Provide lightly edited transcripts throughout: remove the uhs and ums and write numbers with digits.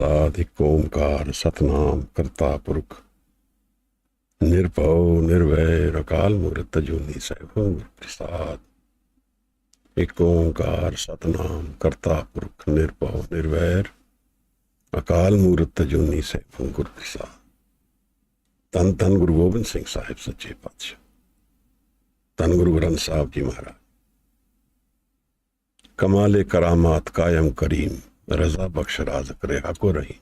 साधिक ओमकार सतनाम करता पुरख निर्भव निर्वैर अकाल मूर्त अजूनी सैभं प्रसाद। एक ओंकार सतनाम करता पुरख निर्भव निर्वैर अकाल मूर्त अजूनी सैभं गुर प्रसाद। धन धन गुरु गोबिंद सिंह साहिब सच्चे पातशाह, धन गुरु ग्रंथ साहब जी महाराज। कमाले करामात कायम करीम, रजा बख्श राज करे हको रही।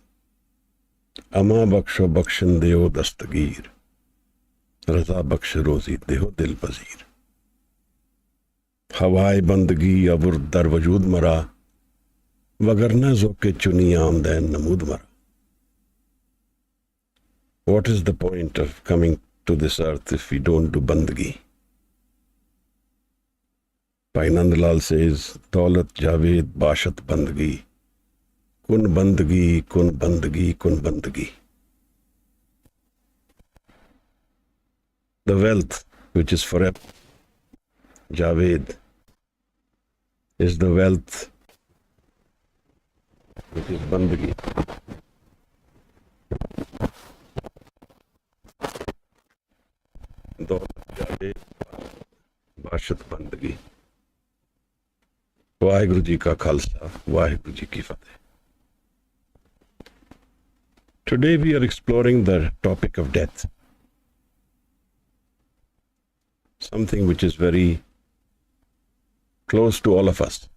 अमा बख्शो बख्शन देओ दस्तगीर, रजा बख्श रोजी देहो दिल पजीर। हवाए बंदगी अबुर दर वजूद मरा, वगरना जोके चुनी आमदैन नमूद मरा। What is the point of coming to this earth if we don't do bandagi? Bhai Nandlal says, Daulat Javed Bashat Bandagi, Kun Bandagi, Kun Bandagi, Kun Bandagi. The wealth which is forever, Javed, is the wealth which is Bandagi. Daulat Javed Bashat Bandagi. Waheguru ji ka khalsa, Waheguru ji ki fateh. Today we are exploring the topic of death. Something which is very close to all of us.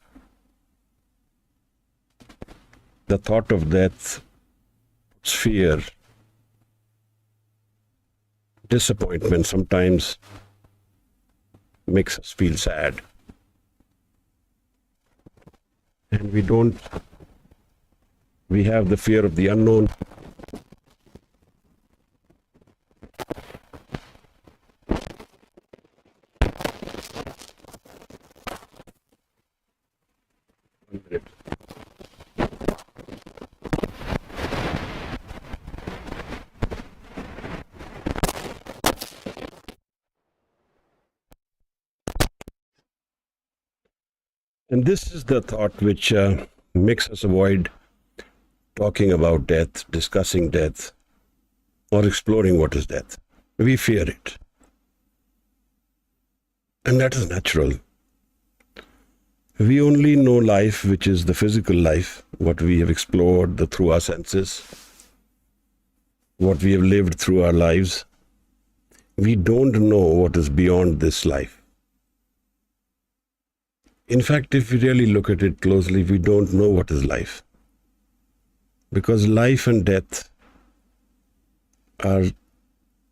The thought of death puts fear, disappointment, sometimes makes us feel sad. And we have the fear of the unknown. And this is the thought which makes us avoid talking about death, discussing death, or exploring what is death. We fear it. And that is natural. We only know life, which is the physical life, what we have explored through our senses, what we have lived through our lives. We don't know what is beyond this life. In fact, if we really look at it closely, we don't know what is life. Because life and death are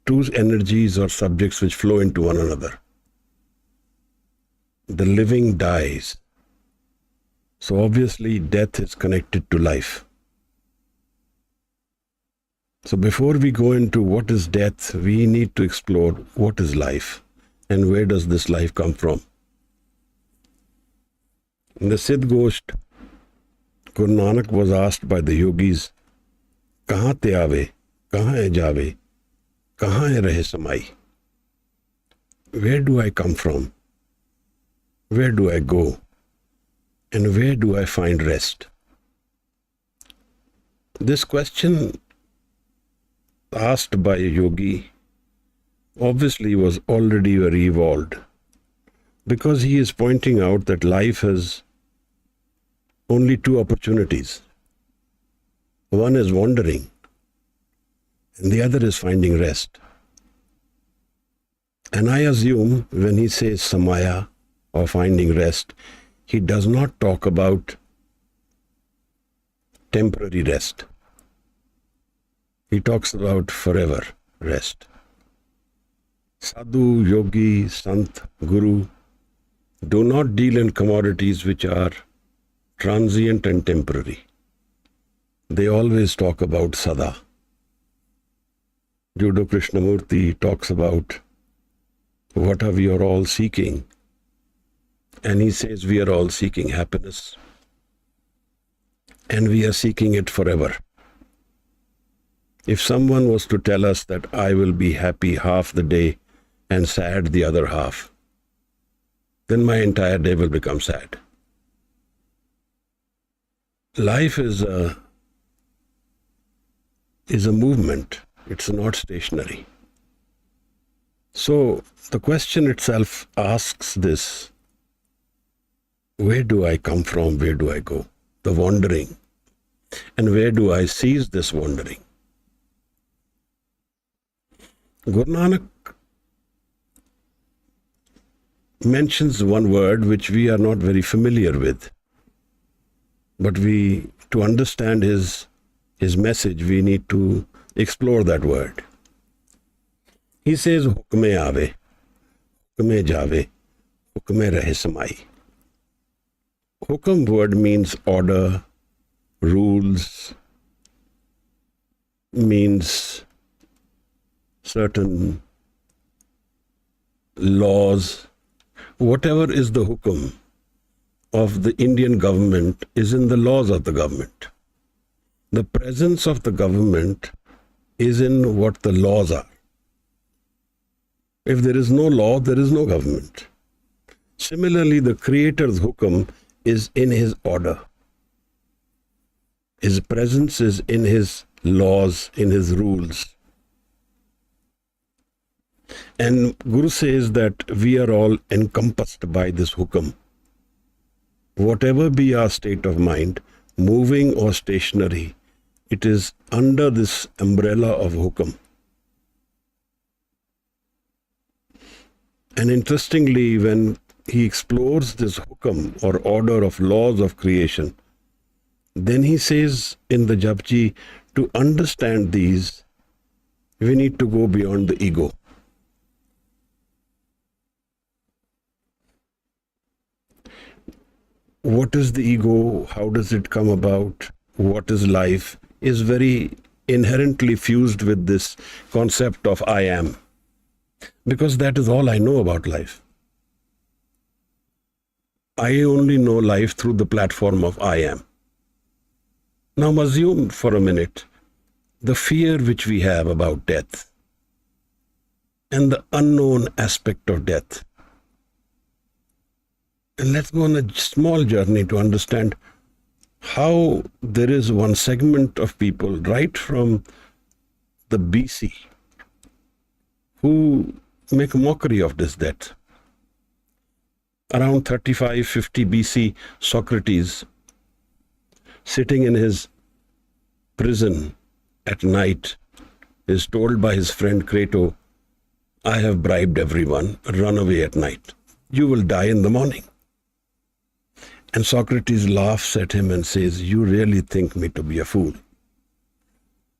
two energies or subjects which flow into one another. The living dies. So obviously death is connected to life. So before we go into what is death, we need to explore what is life and where does this life come from. In the Siddh Gosht, Guru Nanak was asked by the yogis, Kahan te aave, kahan hai jaave, kahan hai rahe samai? Where do I come from? Where do I go? And where do I find rest? This question asked by a yogi obviously was already very evolved, because he is pointing out that life has only two opportunities. One is wandering, and the other is finding rest. And I assume when he says samaya or finding rest, he does not talk about temporary rest. He talks about forever rest. Sadhu, yogi, sant, guru do not deal in commodities which are transient and temporary. They always talk about sada. Judo Krishnamurti talks about what are we are all seeking. And he says we are all seeking happiness. And we are seeking it forever. If someone was to tell us that I will be happy half the day and sad the other half, then my entire day will become sad. Life is a is a movement. It's not stationary. So the question itself asks this: where do I come from? Where do I go? The wandering. And where do I cease this wandering? Guru Nanak mentions one word which we are not very familiar with. But to understand his message, we need to explore that word. He says, Hukme aave, Hukme jave, Hukme rahe samai. Hukam word means order, rules, means certain laws. Whatever is the hukum of the Indian government is in the laws of the government. The presence of the government is in what the laws are. If there is no law, there is no government. Similarly, the Creator's hukum is in his order. His presence is in his laws, in his rules. And Guru says that we are all encompassed by this hukum. Whatever be our state of mind, moving or stationary, it is under this umbrella of hukum. And interestingly, when he explores this hukum or order of laws of creation, then he says in the Japji, to understand these, we need to go beyond the ego. What is the ego? How does it come about? What is life? Is very inherently fused with this concept of I am. Because that is all I know about life. I only know life through the platform of I am. Now assume for a minute the fear which we have about death and the unknown aspect of death. And let's go on a small journey to understand how there is one segment of people right from the BC who make a mockery of this death. Around 35-50 BC, Socrates, sitting in his prison at night, is told by his friend Crato, I have bribed everyone, run away at night. You will die in the morning. And Socrates laughs at him and says, you really think me to be a fool.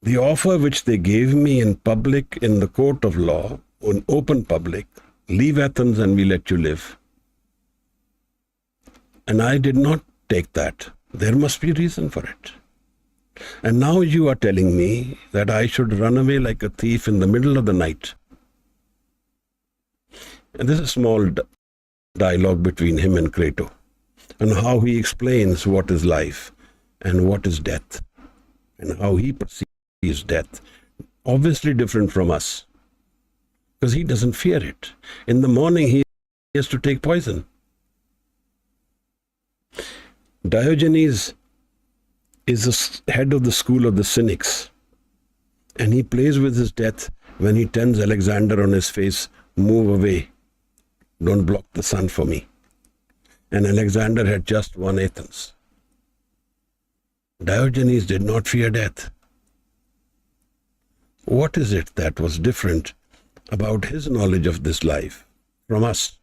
The offer which they gave me in public, in the court of law, in open public, leave Athens and we let you live. And I did not take that. There must be a reason for it. And now you are telling me that I should run away like a thief in the middle of the night. And this is a small dialogue between him and Crato, and how he explains what is life and what is death, and how he perceives death. Obviously different from us, because he doesn't fear it. In the morning he has to take poison. Diogenes is the head of the school of the cynics, and he plays with his death when he tells Alexander on his face, move away, don't block the sun for me. And Alexander had just won Athens. Diogenes did not fear death. What is it that was different about his knowledge of this life from us,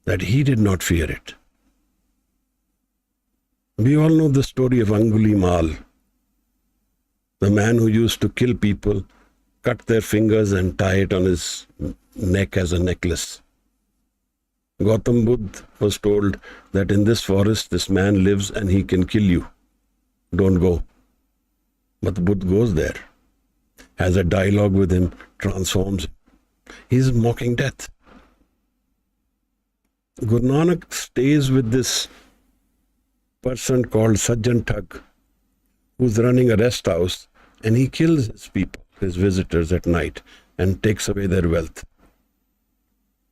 that he did not fear it? We all know the story of Angulimal, the man who used to kill people, cut their fingers and tie it on his neck as a necklace. Gautam Buddha was told that in this forest this man lives and he can kill you. Don't go. But the Buddha goes there, has a dialogue with him, transforms him. He's mocking death. Guru Nanak stays with this person called Sajjan Thug, who's running a rest house, and he kills his people, his visitors at night, and takes away their wealth.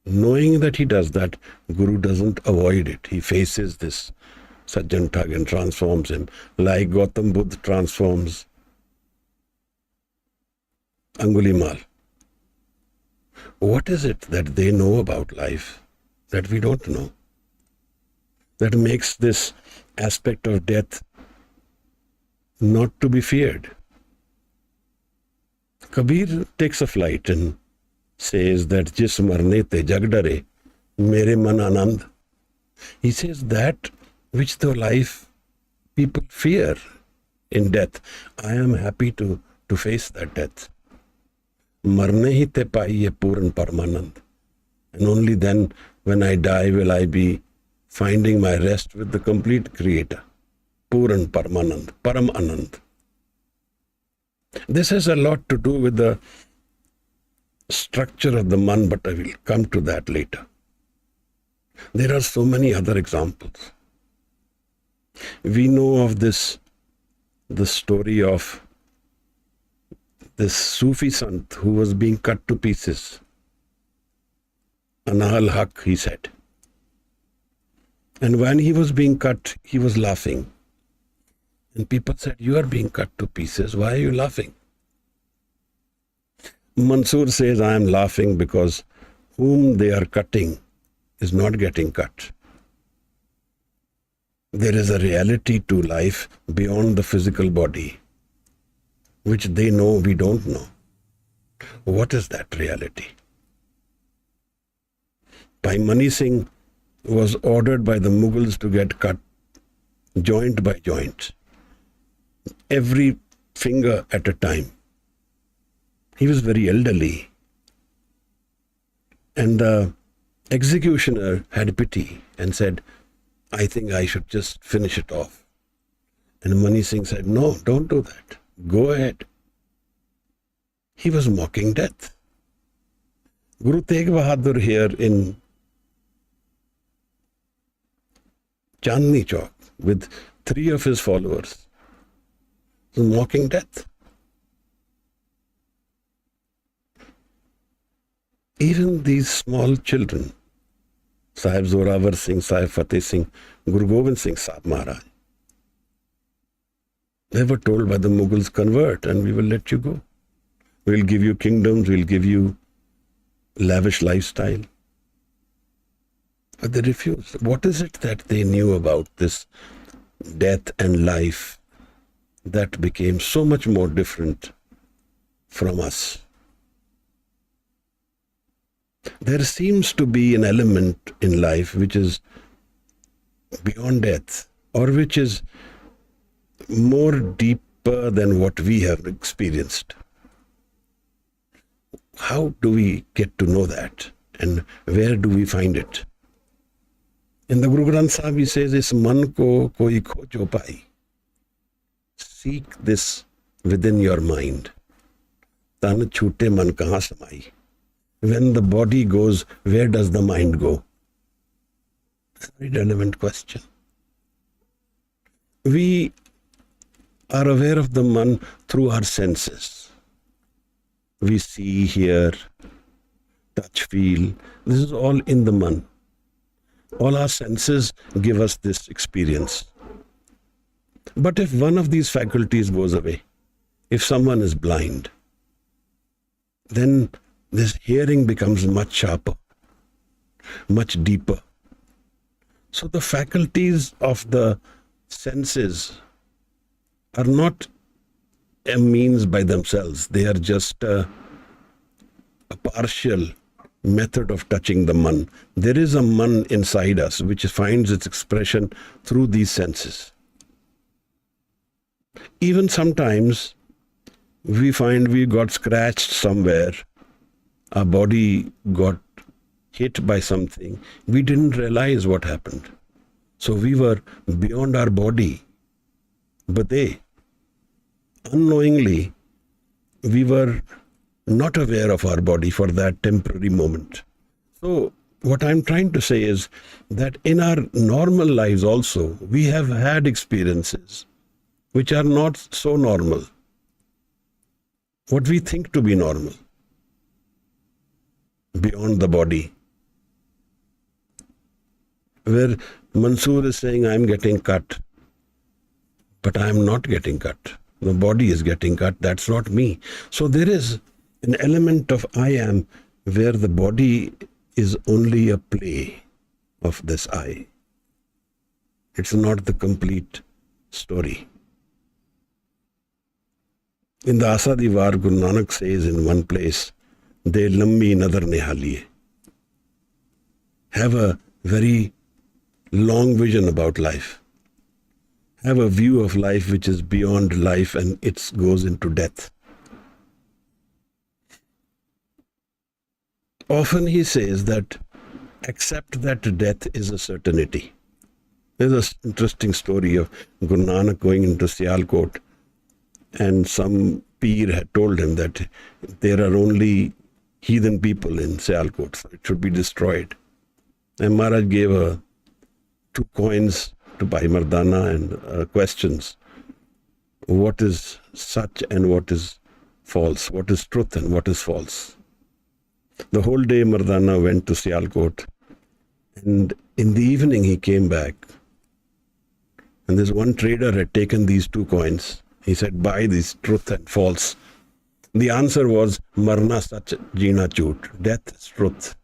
Knowing that he does that, Guru doesn't avoid it. He faces this Sajjan Thug and transforms him, like Gautam Buddha transforms Angulimal. What is it that they know about life that we don't know? That makes this aspect of death not to be feared. Kabir takes a flight and says that Jis marne te jag dare, mere man anand. He says that which the life people fear in death, I am happy to face that death. Marne hi te paiye puran paramanand. And only then, when I die, will I be finding my rest with the complete Creator. Puran Paramanand, Param Anand. This has a lot to do with the structure of the man, but I will come to that later. There are so many other examples. We know of the story of this Sufi sant who was being cut to pieces. Anahal Haq, he said. And when he was being cut, he was laughing. And people said, you are being cut to pieces. Why are you laughing? Mansoor says, I am laughing because whom they are cutting is not getting cut. There is a reality to life beyond the physical body, which they know we don't know. What is that reality? Bhai Mani Singh was ordered by the Mughals to get cut joint by joint, every finger at a time. He was very elderly. And the executioner had pity and said, I think I should just finish it off. And Mani Singh said, no, don't do that. Go ahead. He was mocking death. Guru Tegh Bahadur here in Chandni Chowk with 3 of his followers was mocking death. Even these small children, Sahib Zorawar Singh, Sahib Fateh Singh, Guru Gobind Singh Sahib Maharaj, they were told by the Mughals, convert and we will let you go. We'll give you kingdoms, we'll give you lavish lifestyle. But they refused. What is it that they knew about this death and life that became so much more different from us? There seems to be an element in life which is beyond death, or which is more deeper than what we have experienced. How do we get to know that? And where do we find it? In the Guru Granth Sahib, he says, "Is man ko koi khojo pai." Seek this within your mind. Tan chute man kahan samai. When the body goes, where does the mind go? It's a very relevant question. We are aware of the man through our senses. We see, hear, touch, feel. This is all in the man. All our senses give us this experience. But if one of these faculties goes away, if someone is blind, then this hearing becomes much sharper, much deeper. So the faculties of the senses are not a means by themselves. They are just a partial method of touching the man. There is a man inside us which finds its expression through these senses. Even sometimes we find we got scratched somewhere, our body got hit by something. We didn't realize what happened. So we were beyond our body. But unknowingly, we were not aware of our body for that temporary moment. So what I'm trying to say is that in our normal lives also, we have had experiences which are not so normal. What we think to be normal, beyond the body. Where Mansoor is saying, I'm getting cut, but I'm not getting cut. The body is getting cut. That's not me. So there is an element of I am where the body is only a play of this I. It's not the complete story. In the Asa Di War, Guru Nanak says in one place, De lammi nadar nihaliye. Have a very long vision about life. Have a view of life which is beyond life and it goes into death. Often he says that accept that death is a certainty. There's an interesting story of Guru Nanak going into Sialkot, and some Peer had told him that there are only heathen people in Sialkot, so it should be destroyed. And Maharaj gave 2 coins to Bhai Mardana and questions. What is such and what is false? What is truth and what is false? The whole day Mardana went to Sialkot, and in the evening he came back. And this one trader had taken these 2 coins. He said, buy these, truth and false. The answer was, Marna sach, jeena jhoot. Death is truth.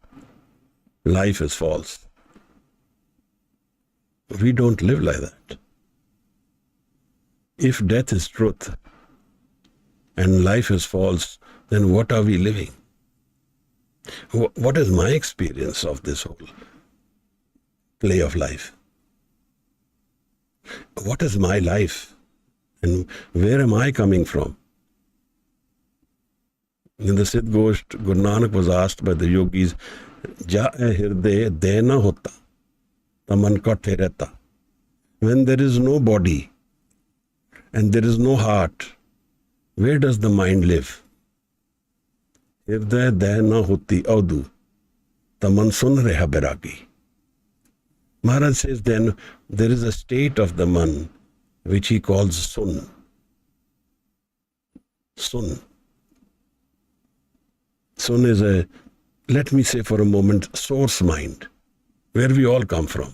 Life is false. We don't live like that. If death is truth and life is false, then what are we living? What is my experience of this whole play of life? What is my life? And where am I coming from? In the Siddh Gosht, Guru Nanak was asked by the yogis, Ja hirde dena hota, taman kathe rehta. When there is no body and there is no heart, where does the mind live? Hirde dena hoti audu, taman sun reha beragi. Maharaj says then there is a state of the man which he calls sun. Sun. Sun is let me say for a moment, source mind, where we all come from,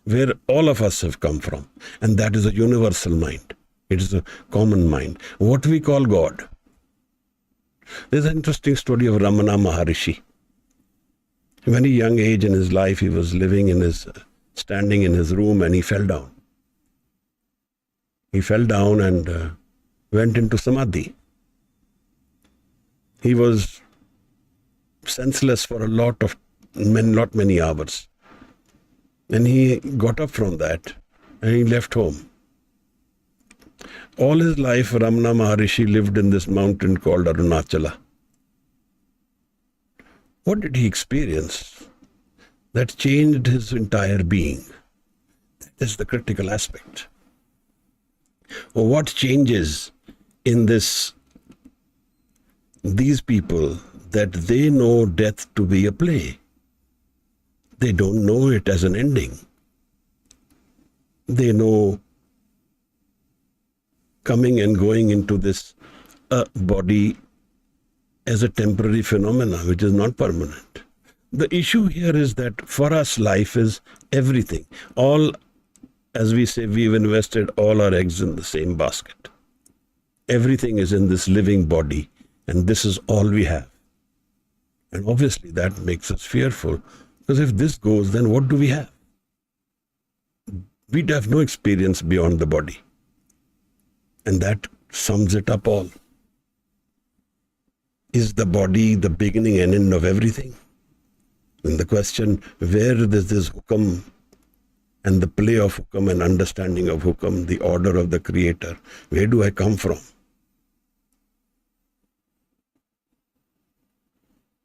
where all of us have come from. And that is a universal mind. It is a common mind. What we call God. There's an interesting story of Ramana Maharishi. At a very young age in his life, he was standing in his room and he fell down. He fell down and went into samadhi. He was senseless for not many hours. And he got up from that and he left home. All his life, Ramana Maharishi lived in this mountain called Arunachala. What did he experience that changed his entire being? That is the critical aspect. Or what changes in these people that they know death to be a play? They don't know it as an ending. They know coming and going into this body as a temporary phenomena which is not permanent. The issue here is that for us life is everything. All, as we say, we've invested all our eggs in the same basket. Everything is in this living body and this is all we have. And obviously that makes us fearful, because if this goes, then what do we have? We'd have no experience beyond the body. And that sums it up all. Is the body the beginning and end of everything? And the question, where does this hukam and the play of hukam and understanding of hukam, the order of the creator, where do I come from?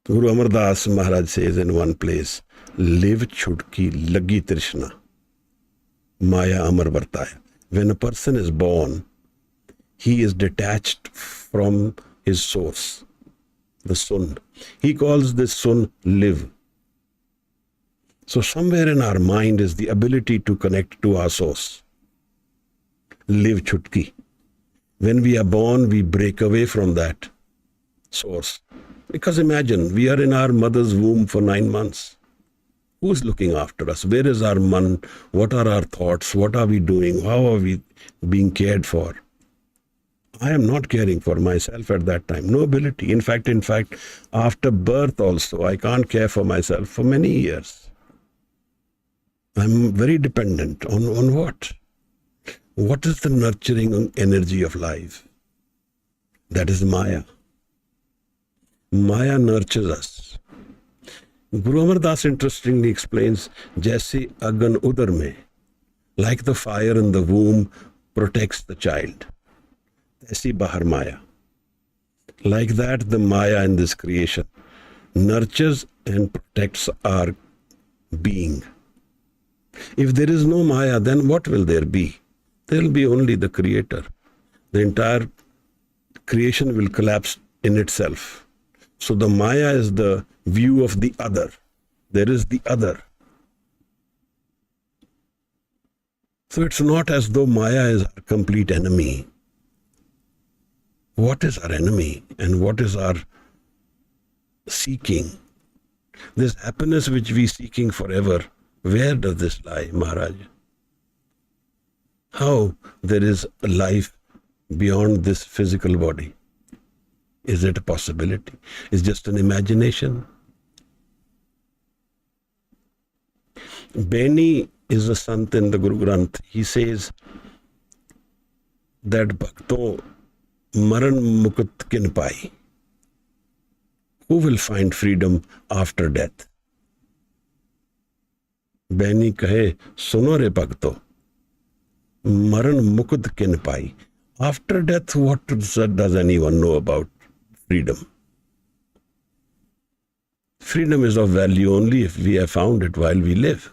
Guru Amar Das Maharaj says in one place, live chutki lagi trishna, maya amar vartaya. When a person is born, he is detached from his source, the sun. He calls this sun live. So somewhere in our mind is the ability to connect to our source. Live chutki. When we are born, we break away from that source. Because imagine, we are in our mother's womb for 9 months. Who is looking after us? Where is our man? What are our thoughts? What are we doing? How are we being cared for? I am not caring for myself at that time. No ability. In fact, after birth also, I can't care for myself for many years. I'm very dependent on what? What is the nurturing energy of life? That is Maya. Maya nurtures us. Guru Amar Das interestingly explains, Jaise agan udar mein, like the fire in the womb protects the child. Aisi bahar Maya. Like that, the Maya in this creation nurtures and protects our being. If there is no Maya, then what will there be? There will be only the Creator. The entire creation will collapse in itself. So the Maya is the view of the other. There is the other. So it's not as though Maya is our complete enemy. What is our enemy and what is our seeking? This happiness which we seeking forever, where does this lie, Maharaj? How there is a life beyond this physical body? Is it a possibility? Is it just an imagination? Baani is a sant in the Guru Granth. He says that Bhakto Maran Mukut kin pai. Who will find freedom after death? Baani kahe, suno re Bhakto. Maran Mukut kin pai. After death, what does anyone know about freedom? Freedom is of value only if we have found it while we live.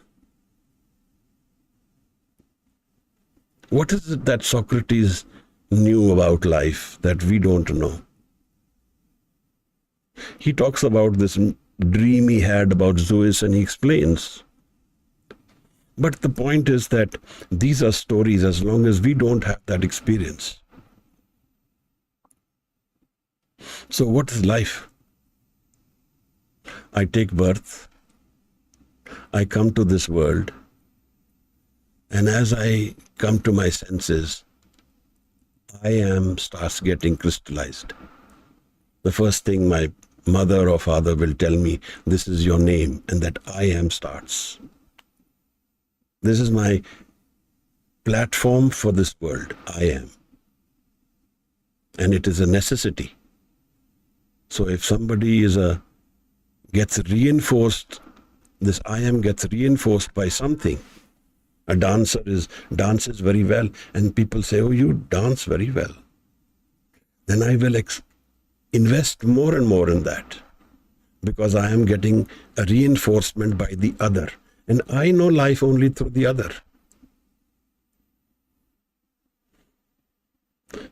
What is it that Socrates knew about life that we don't know? He talks about this dream he had about Zeus and he explains. But the point is that these are stories as long as we don't have that experience. So what is life? I take birth, I come to this world, and as I come to my senses, I am starts getting crystallized. The first thing my mother or father will tell me, this is your name, and that I am starts. This is my platform for this world, I am. And it is a necessity. So if somebody gets reinforced, this I am gets reinforced by something. A dancer dances very well, and people say, oh, you dance very well. Then I will invest more and more in that, because I am getting a reinforcement by the other. And I know life only through the other.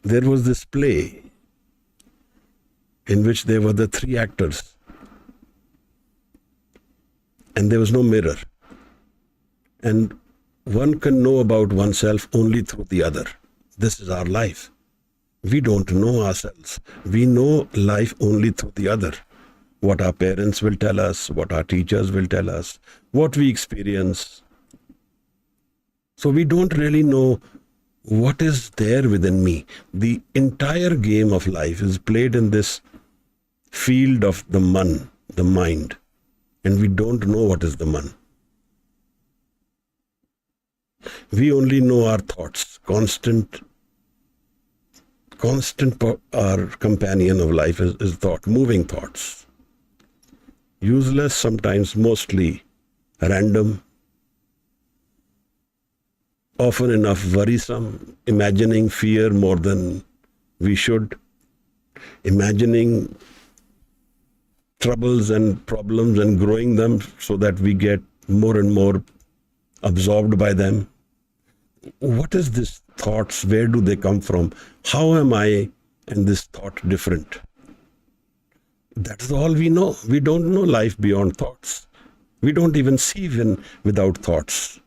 There was this play in which there were the three actors, and there was no mirror. And one can know about oneself only through the other. This is our life. We don't know ourselves. We know life only through the other. What our parents will tell us, what our teachers will tell us, what we experience. So we don't really know what is there within me. The entire game of life is played in this field of the man, the mind. And we don't know what is the man. We only know our thoughts. Constant our companion of life is thought, moving thoughts. Useless, sometimes mostly random, often enough worrisome, imagining fear more than we should, imagining troubles and problems and growing them so that we get more and more absorbed by them. What is this thoughts? Where do they come from? How am I and this thought different? That is all we know. We don't know life beyond thoughts. We don't even see even without thoughts.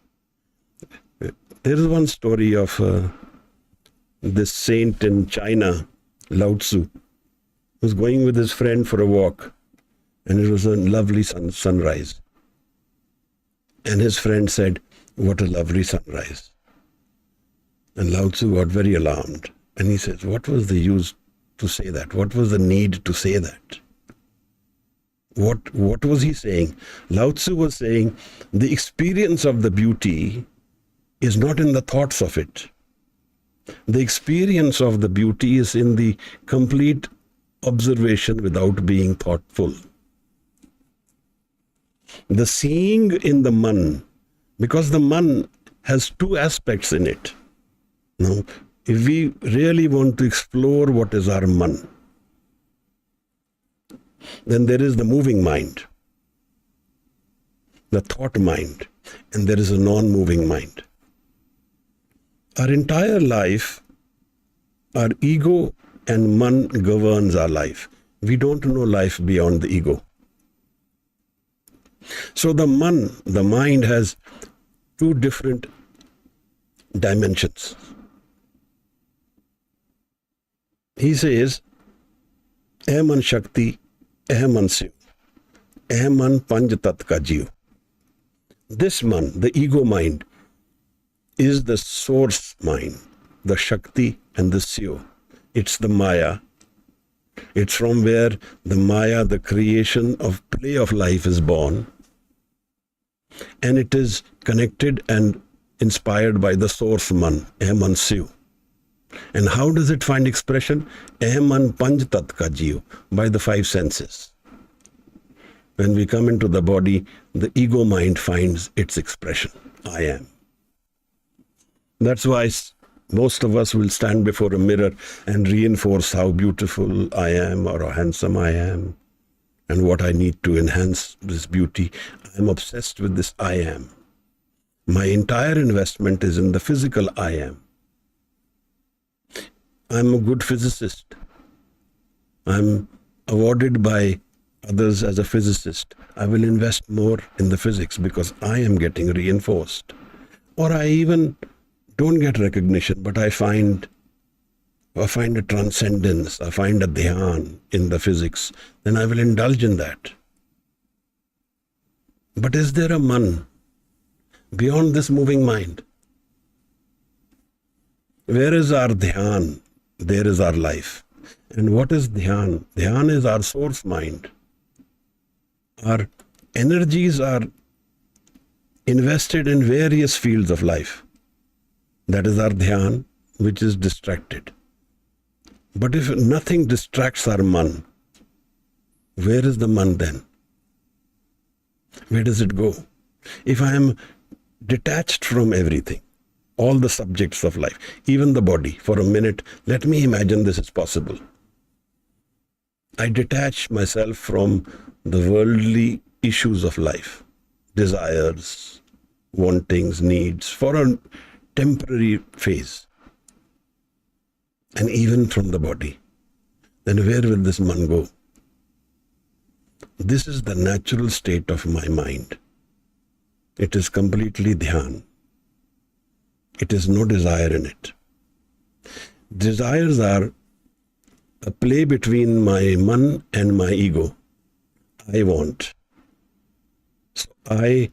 There is one story of this saint in China, Lao Tzu, was going with his friend for a walk, and it was a lovely sunrise. And his friend said, "What a lovely sunrise." And Lao Tzu got very alarmed. And he says, what was the use to say that? What was the need to say that? What was he saying? Lao Tzu was saying, the experience of the beauty is not in the thoughts of it. The experience of the beauty is in the complete observation without being thoughtful. The seeing in the man, because the man has two aspects in it. Now, if we really want to explore what is our man, then there is the moving mind, the thought mind, and there is a non-moving mind. Our entire life, our ego and man governs our life. We don't know life beyond the ego. So the man, the mind, has two different dimensions. He says, "Eh man Shakti, eh man Shiv, eh man Panch Tat ka Jeev." This man, the ego mind, is the source mind, the Shakti and the Shiv. It's the Maya. It's from where the Maya, the creation of play of life, is born. And it is connected and inspired by the source man, man Shiv. And how does it find expression? Man Panch Tat ka Jeev, by the five senses. When we come into the body, the ego mind finds its expression. I am. That's why most of us will stand before a mirror and reinforce how beautiful I am or how handsome I am and what I need to enhance this beauty. I'm obsessed with this I am. My entire investment is in the physical I am. I'm a good physicist. I'm awarded by others as a physicist. I will invest more in the physics because I am getting reinforced. Or I even don't get recognition, but I find a transcendence, I find a dhyan in the physics, then I will indulge in that. But is there a man beyond this moving mind? Where is our dhyan? There is our life. And what is dhyan? Dhyan is our source mind. Our energies are invested in various fields of life. That is our dhyan, which is distracted. But if nothing distracts our man, where is the man then? Where does it go? If I am detached from everything, all the subjects of life, even the body, for a minute, let me imagine this is possible. I detach myself from the worldly issues of life, desires, wantings, needs, for a temporary phase, and even from the body, then where will this man go? This is the natural state of my mind. It is completely dhyan. It is no desire in it. Desires are a play between my man and my ego. I want. So I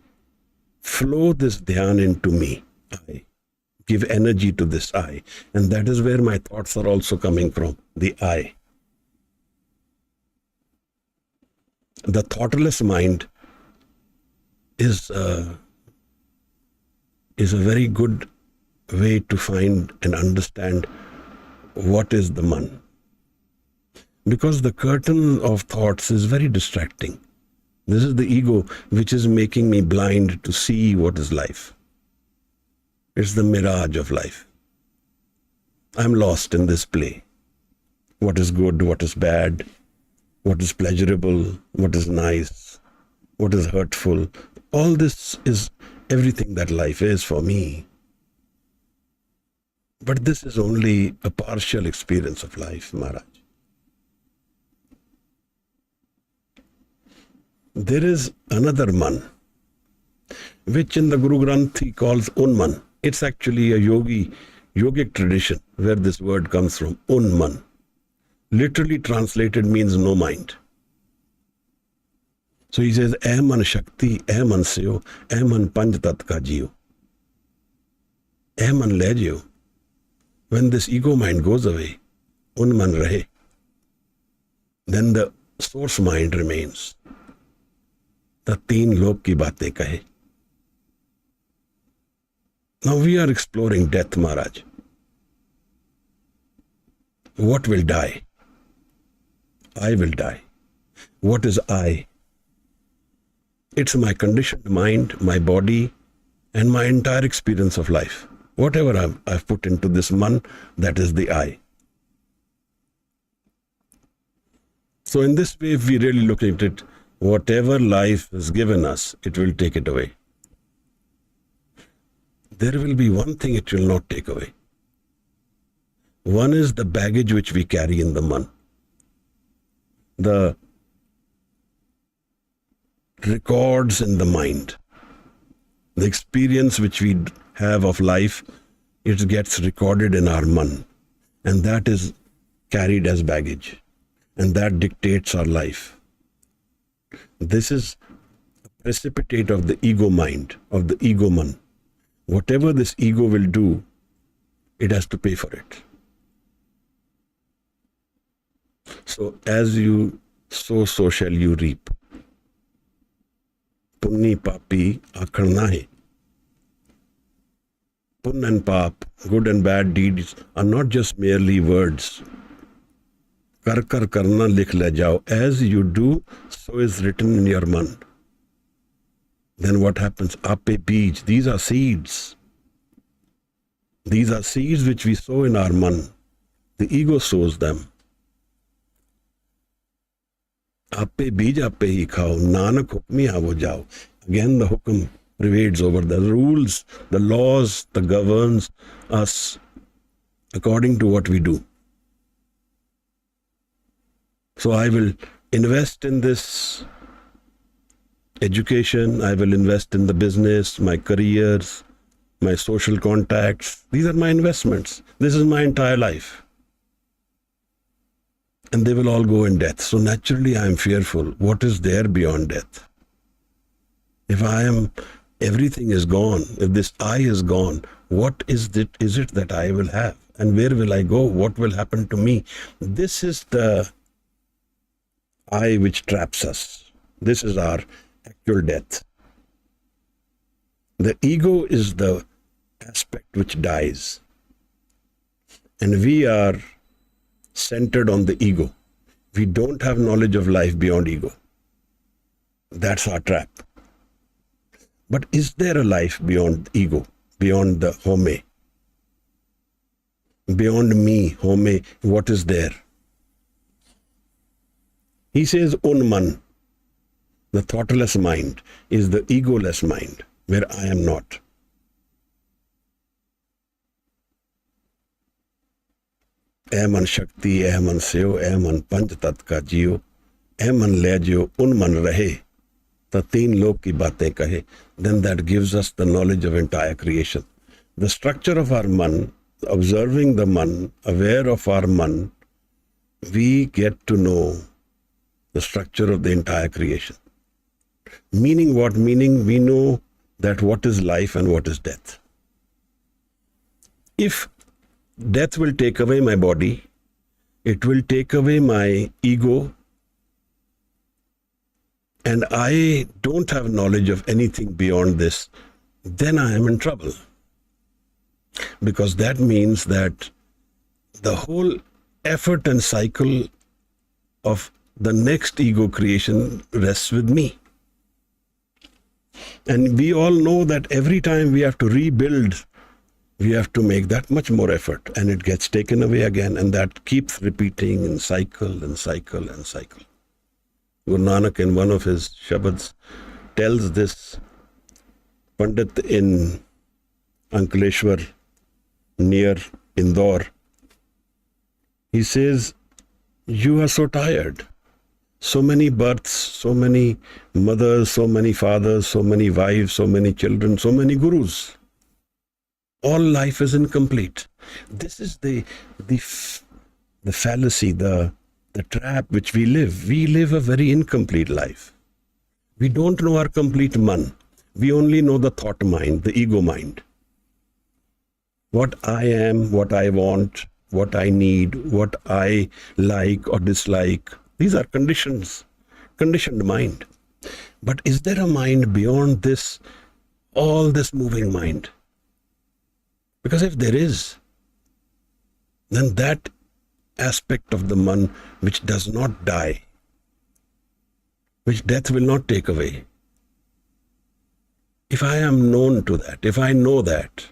flow this dhyan into me. I give energy to this I. And that is where my thoughts are also coming from, the I. The thoughtless mind is a very good way to find and understand what is the man. Because the curtain of thoughts is very distracting. This is the ego which is making me blind to see what is life. It's the mirage of life. I'm lost in this play. What is good, what is bad, what is pleasurable, what is nice, what is hurtful. All this is everything that life is for me. But this is only a partial experience of life, Maharaj. There is another man, which in the Guru Granth he calls Unman. It's actually a yogic tradition where this word comes from, Unman. Literally translated means no mind. So he says, man Shakti, man Shiv, man Panch Tat ka Jeev. Man le jiyo. When this ego mind goes away, un man rahe, then the source mind remains. The teen lok ki baatein kahe. Now we are exploring death, Maharaj. What will die? I will die. What is I? It's my conditioned mind, my body, and my entire experience of life. Whatever I've put into this man, that is the I. So in this way, if we really look at it, whatever life has given us, it will take it away. There will be one thing it will not take away. One is the baggage which we carry in the man. The records in the mind. The experience which we have of life, it gets recorded in our man. And that is carried as baggage. And that dictates our life. This is a precipitate of the ego mind, of the ego man. Whatever this ego will do, it has to pay for it. So as you sow, so shall you reap. Punni papi akhar nahi. Pun and pap, good and bad deeds are not just merely words. Kar kar karna likh le jao. As you do, so is written in your man. Then what happens? Ape beej. These are seeds. These are seeds which we sow in our man. The ego sows them. Ape beej ape hi khao. Nanak hukmi avo jao. Again the hukum prevails over the rules, the laws that governs us according to what we do. So I will invest in this education, I will invest in the business, my careers, my social contacts. These are my investments. This is my entire life. And they will all go in death. So naturally I am fearful. What is there beyond death? If everything is gone, if this I is gone, what is it that I will have? And where will I go? What will happen to me? This is the I which traps us. This is our actual death. The ego is the aspect which dies. And we are centered on the ego. We don't have knowledge of life beyond ego. That's our trap. But is there a life beyond ego, beyond the home? Beyond me, home, what is there? He says, un man, the thoughtless mind, is the egoless mind, where I am not. Eh man shakti, eh man seyo, eh man panch tat ka jiyo, eh man le jiyo, un man rahe, ta teen lok ki baatein kahe. Then that gives us the knowledge of entire creation. The structure of our man, observing the man, aware of our man, we get to know the structure of the entire creation. Meaning what? Meaning we know that what is life and what is death. If death will take away my body, it will take away my ego, and I don't have knowledge of anything beyond this, then I am in trouble. Because that means that the whole effort and cycle of the next ego creation rests with me. And we all know that every time we have to rebuild, we have to make that much more effort, and it gets taken away again, and that keeps repeating in cycle and cycle and cycle. Guru Nanak in one of his shabads tells this Pandit in Ankleshwar near Indore. He says, you are so tired. So many births, so many mothers, so many fathers, so many wives, so many children, so many gurus. All life is incomplete. This is the fallacy, the trap which we live. We live a very incomplete life. We don't know our complete man. We only know the thought mind, the ego mind. What I am, what I want, what I need, what I like or dislike. These are conditions, conditioned mind. But is there a mind beyond this, all this moving mind? Because if there is, then that aspect of the man which does not die, which death will not take away. If I am known to that, if I know that,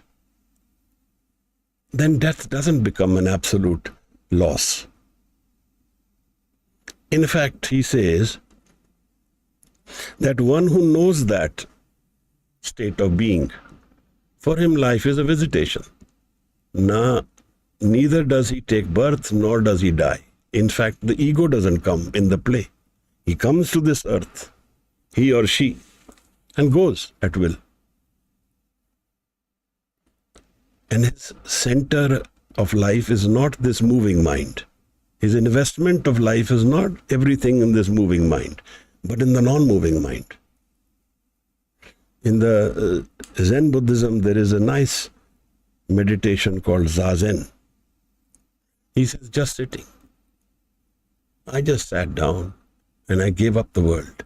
then death doesn't become an absolute loss. In fact, he says that one who knows that state of being, for him life is a visitation. Neither does he take birth nor does he die. In fact, the ego doesn't come in the play. He comes to this earth, he or she, and goes at will. And his center of life is not this moving mind. His investment of life is not everything in this moving mind, but in the non-moving mind. In the Zen Buddhism, there is a nice meditation called Zazen. He says, just sitting. I just sat down and I gave up the world.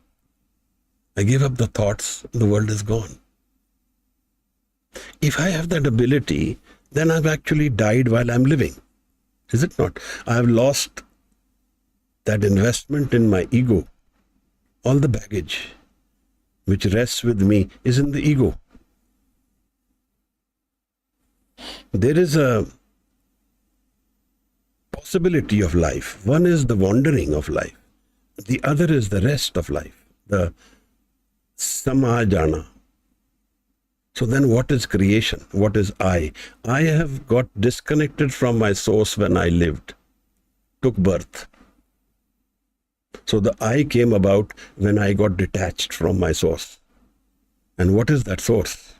I gave up the thoughts, the world is gone. If I have that ability, then I've actually died while I'm living. Is it not? I have lost that investment in my ego. All the baggage which rests with me is in the ego. There is a possibility of life. One is the wandering of life. The other is the rest of life, the samajana. So then what is creation? What is I? I have got disconnected from my source when I lived, took birth. So the I came about when I got detached from my source. And what is that source?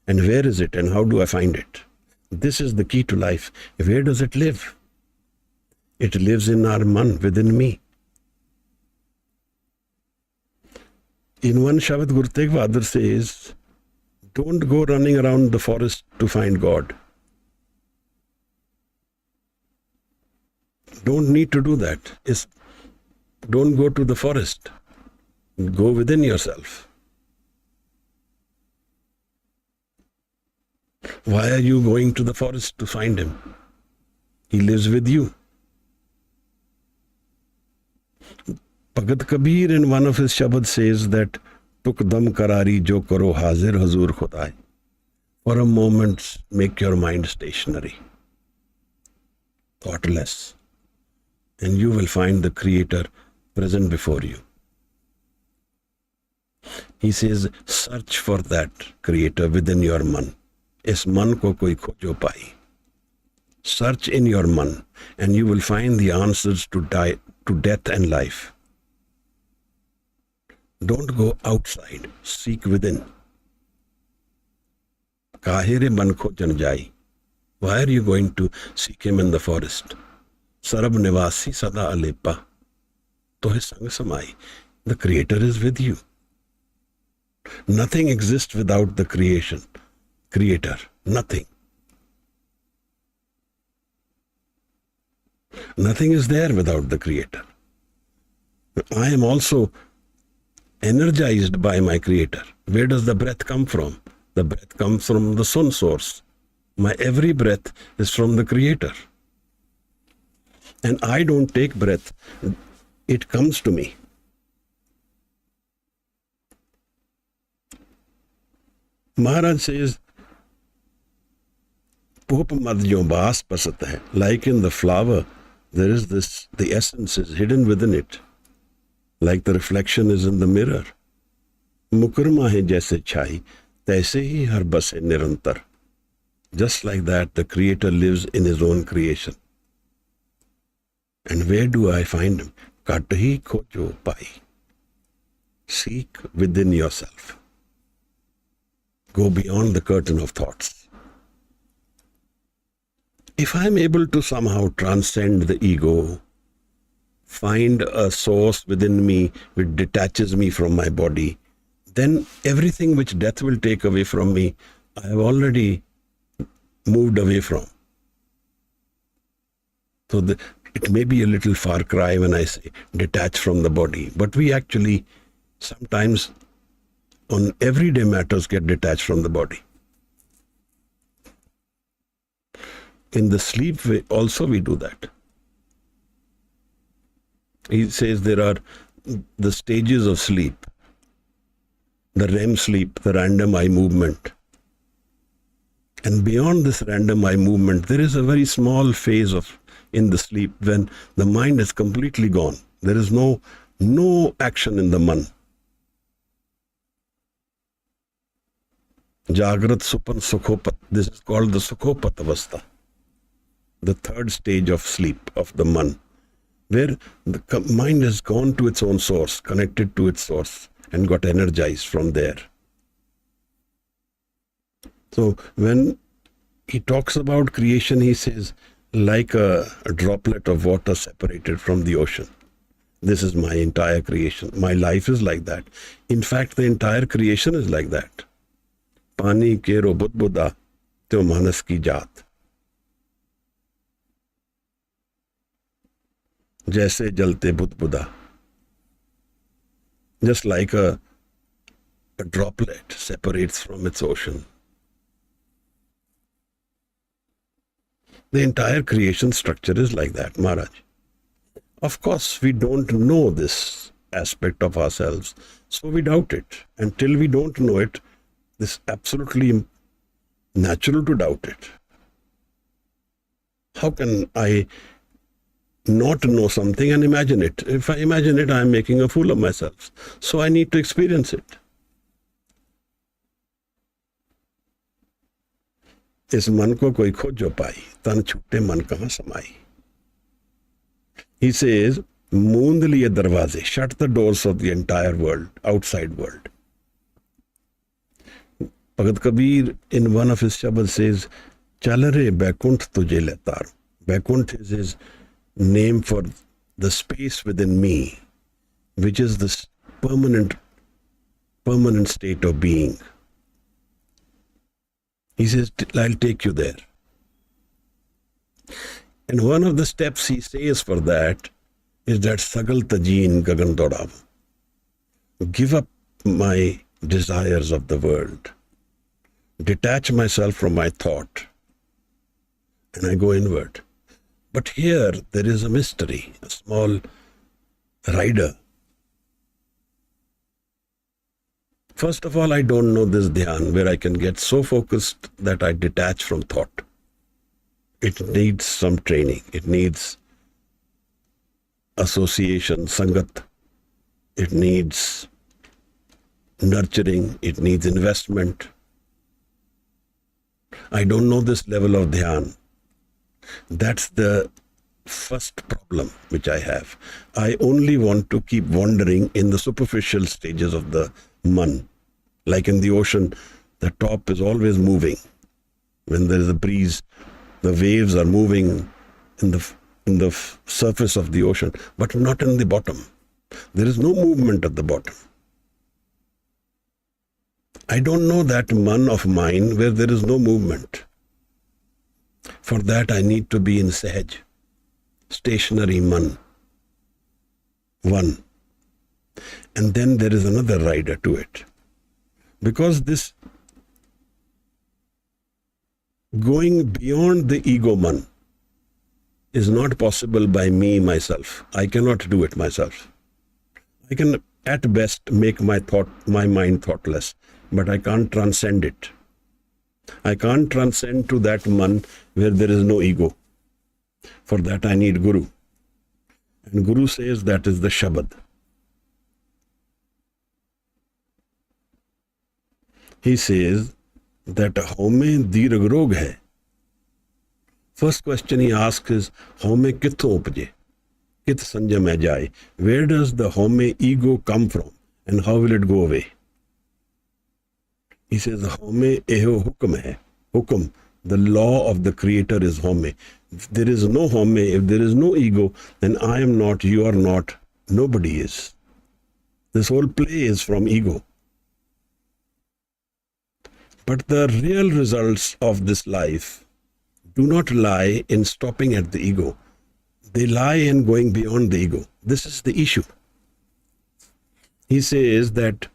And where is it and how do I find it? This is the key to life. Where does it live? It lives in our man, within me. In one Shabad, Guru Tegh Bahadur says, don't go running around the forest to find God. Don't need to do that. Don't go to the forest. Go within yourself. Why are you going to the forest to find him? He lives with you. Bhagat Kabir in one of his Shabad says that Tuk dam karari jo karo hazir hazur khudai. For a moment, make your mind stationary, thoughtless, and you will find the Creator present before you. He says, search for that Creator within your man. Is man ko koi khojo pai. Search in your man, and you will find the answers to death and life. Don't go outside, seek within. Kahire man khojan jai. Why are you going to seek him in the forest? Sarab nivasi sada alepa. Tohe sang samai. The Creator is with you. Nothing exists without the Creator. Nothing. Nothing is there without the Creator. I am also energized by my Creator. Where does the breath come from? The breath comes from the sun source. My every breath is from the Creator. And I don't take breath. It comes to me. Maharaj says, Pop madhyo baas pasat hai. Like in the flower, there is this, the essence is hidden within it. Like the reflection is in the mirror. Mukurma hai jaise chai, taise hi har bas hai nirantar. Just like that, the Creator lives in his own creation. And where do I find him? Kathi khojo pai. Seek within yourself. Go beyond the curtain of thoughts. If I am able to somehow transcend the ego, find a source within me which detaches me from my body, then everything which death will take away from me, I have already moved away from. So it may be a little far cry when I say detach from the body, but we actually sometimes on everyday matters get detached from the body. In the sleep also we do that. He says there are the stages of sleep, the REM sleep, the random eye movement. And beyond this random eye movement, there is a very small phase in the sleep when the mind is completely gone. There is no action in the man. Jagrat Supan Sukhopat. This is called the Sukhopat Avastha, the third stage of sleep of the man, where the mind has gone to its own source, connected to its source, and got energized from there. So when he talks about creation, he says, like a droplet of water separated from the ocean. This is my entire creation. My life is like that. In fact, the entire creation is like that. Pani kero budbuda to manas ki jaat. Jaise jalte budbuda. Just like a droplet separates from its ocean. The entire creation structure is like that, Maharaj. Of course, we don't know this aspect of ourselves, so we doubt it. Until we don't know it, it's absolutely natural to doubt it. How can I not know something and imagine it? If I imagine it, I am making a fool of myself. So I need to experience it. इस मन को कोई खोजो पाई, तन छूटे मन कहाँ समाई. He says, मूंद लिए दरवाजे, shut the doors of the entire world, outside world. Bhagat Kabir in one of his shabad says, चल रे बैकुंठ तुझे लेतार. Vaikunt is his name for the space within me, which is this permanent state of being. He says, I'll take you there. And one of the steps he says for that is that Sagal Tajeen Gagan Dodav. Give up my desires of the world. Detach myself from my thought. And I go inward. But here there is a mystery, a small rider. First of all, I don't know this dhyan where I can get so focused that I detach from thought. It needs some training. It needs association, sangat. It needs nurturing. It needs investment. I don't know this level of dhyan. That's the first problem which I have. I only want to keep wandering in the superficial stages of the man. Like in the ocean, the top is always moving. When there is a breeze, the waves are moving in the surface of the ocean, but not in the bottom. There is no movement at the bottom. I don't know that man of mine where there is no movement. For that I need to be in Sahaj, stationary man. One. And then there is another rider to it. Because this going beyond the ego man is not possible by me, myself. I cannot do it myself. I can at best make my mind thoughtless, but I can't transcend it. I can't transcend to that man where there is no ego. For that I need Guru. And Guru says that is the Shabad. He says that home dirag rog hai. First question he asks is, home kitho upje? Kit sanja mein jaye? Where does the home ego come from and how will it go away? He says, home eho hukum hai. Hukum, the law of the creator is home. If there is no home, if there is no ego, then I am not, you are not, nobody is. This whole play is from ego. But the real results of this life do not lie in stopping at the ego. They lie in going beyond the ego. This is the issue. He says that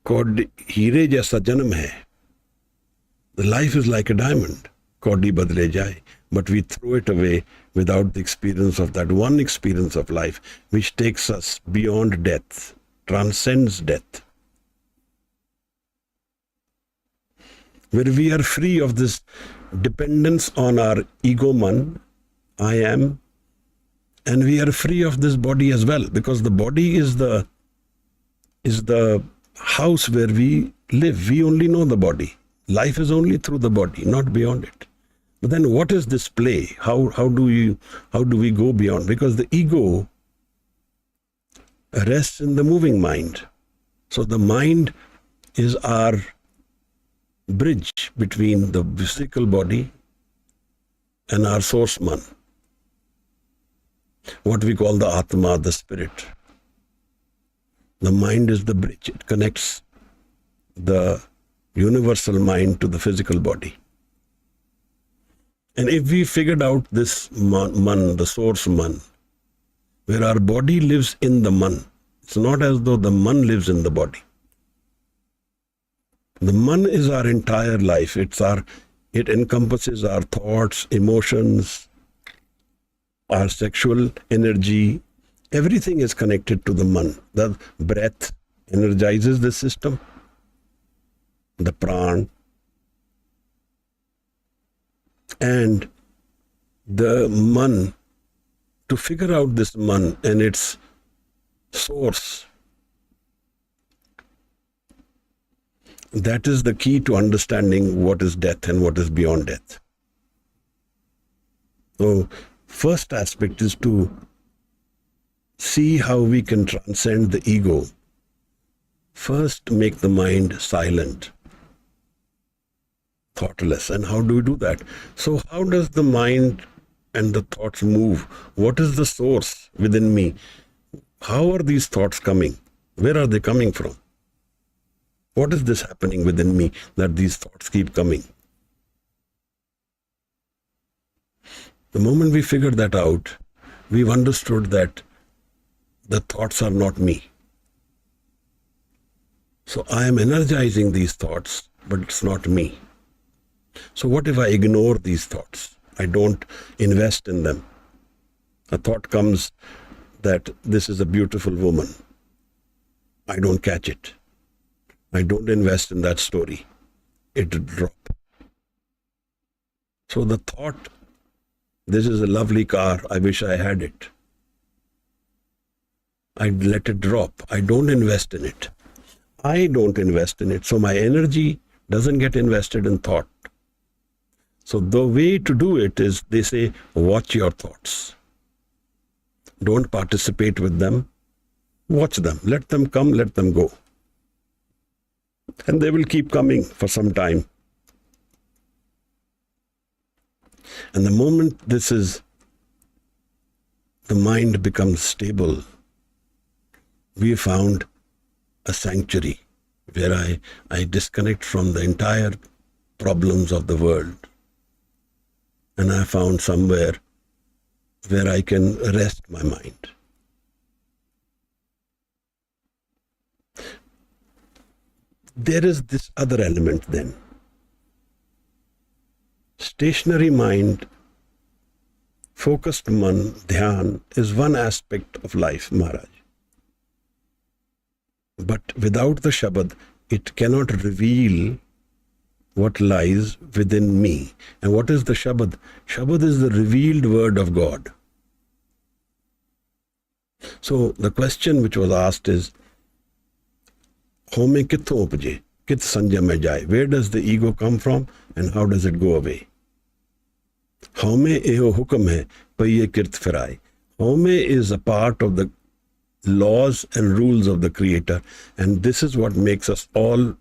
हीरे जैसा जन्म है. The life is like a diamond. कौड़ी बदले जाए. But we throw it away without the experience of that one experience of life which takes us beyond death, transcends death. Where we are free of this dependence on our ego man, I am, and we are free of this body as well, because the body is the house where we live. We only know the body. Life is only through the body, not beyond it. But then what is this play? How do we go beyond? Because the ego rests in the moving mind. So the mind is our bridge between the physical body and our source man. What we call the Atma, the spirit. The mind is the bridge. It connects the universal mind to the physical body. And if we figured out this man, the source man, where our body lives in the man, it's not as though the man lives in the body. The man is our entire life. It encompasses our thoughts, emotions, our sexual energy. Everything is connected to the man. The breath energizes the system, the pran, and the man. To figure out this man and its source, that is the key to understanding what is death and what is beyond death. So, first aspect is to see how we can transcend the ego. First, make the mind silent, thoughtless. And how do we do that? So how does the mind and the thoughts move? What is the source within me? How are these thoughts coming? Where are they coming from? What is this happening within me that these thoughts keep coming? The moment we figured that out, we've understood that the thoughts are not me. So I am energizing these thoughts, but it's not me. So what if I ignore these thoughts? I don't invest in them. A thought comes that this is a beautiful woman. I don't catch it. I don't invest in that story. It will drop. So the thought, this is a lovely car, I wish I had it. I let it drop. I don't invest in it. I don't invest in it. So my energy doesn't get invested in thought. So the way to do it is, they say, watch your thoughts. Don't participate with them. Watch them. Let them come, let them go. And they will keep coming for some time. And the moment the mind becomes stable, we found a sanctuary where I disconnect from the entire problems of the world. And I found somewhere where I can rest my mind. There is this other element then. Stationary mind, focused man, dhyan, is one aspect of life, Maharaj. But without the Shabad, it cannot reveal what lies within me. And what is the Shabad? Shabad is the revealed word of God. So the question which was asked is, Home kitho upje, kit sanja mein jaye? Where does the ego come from and how does it go away? Home eho hukam hai, paiye kirt firai. Home is a part of the laws and rules of the Creator, and this is what makes us all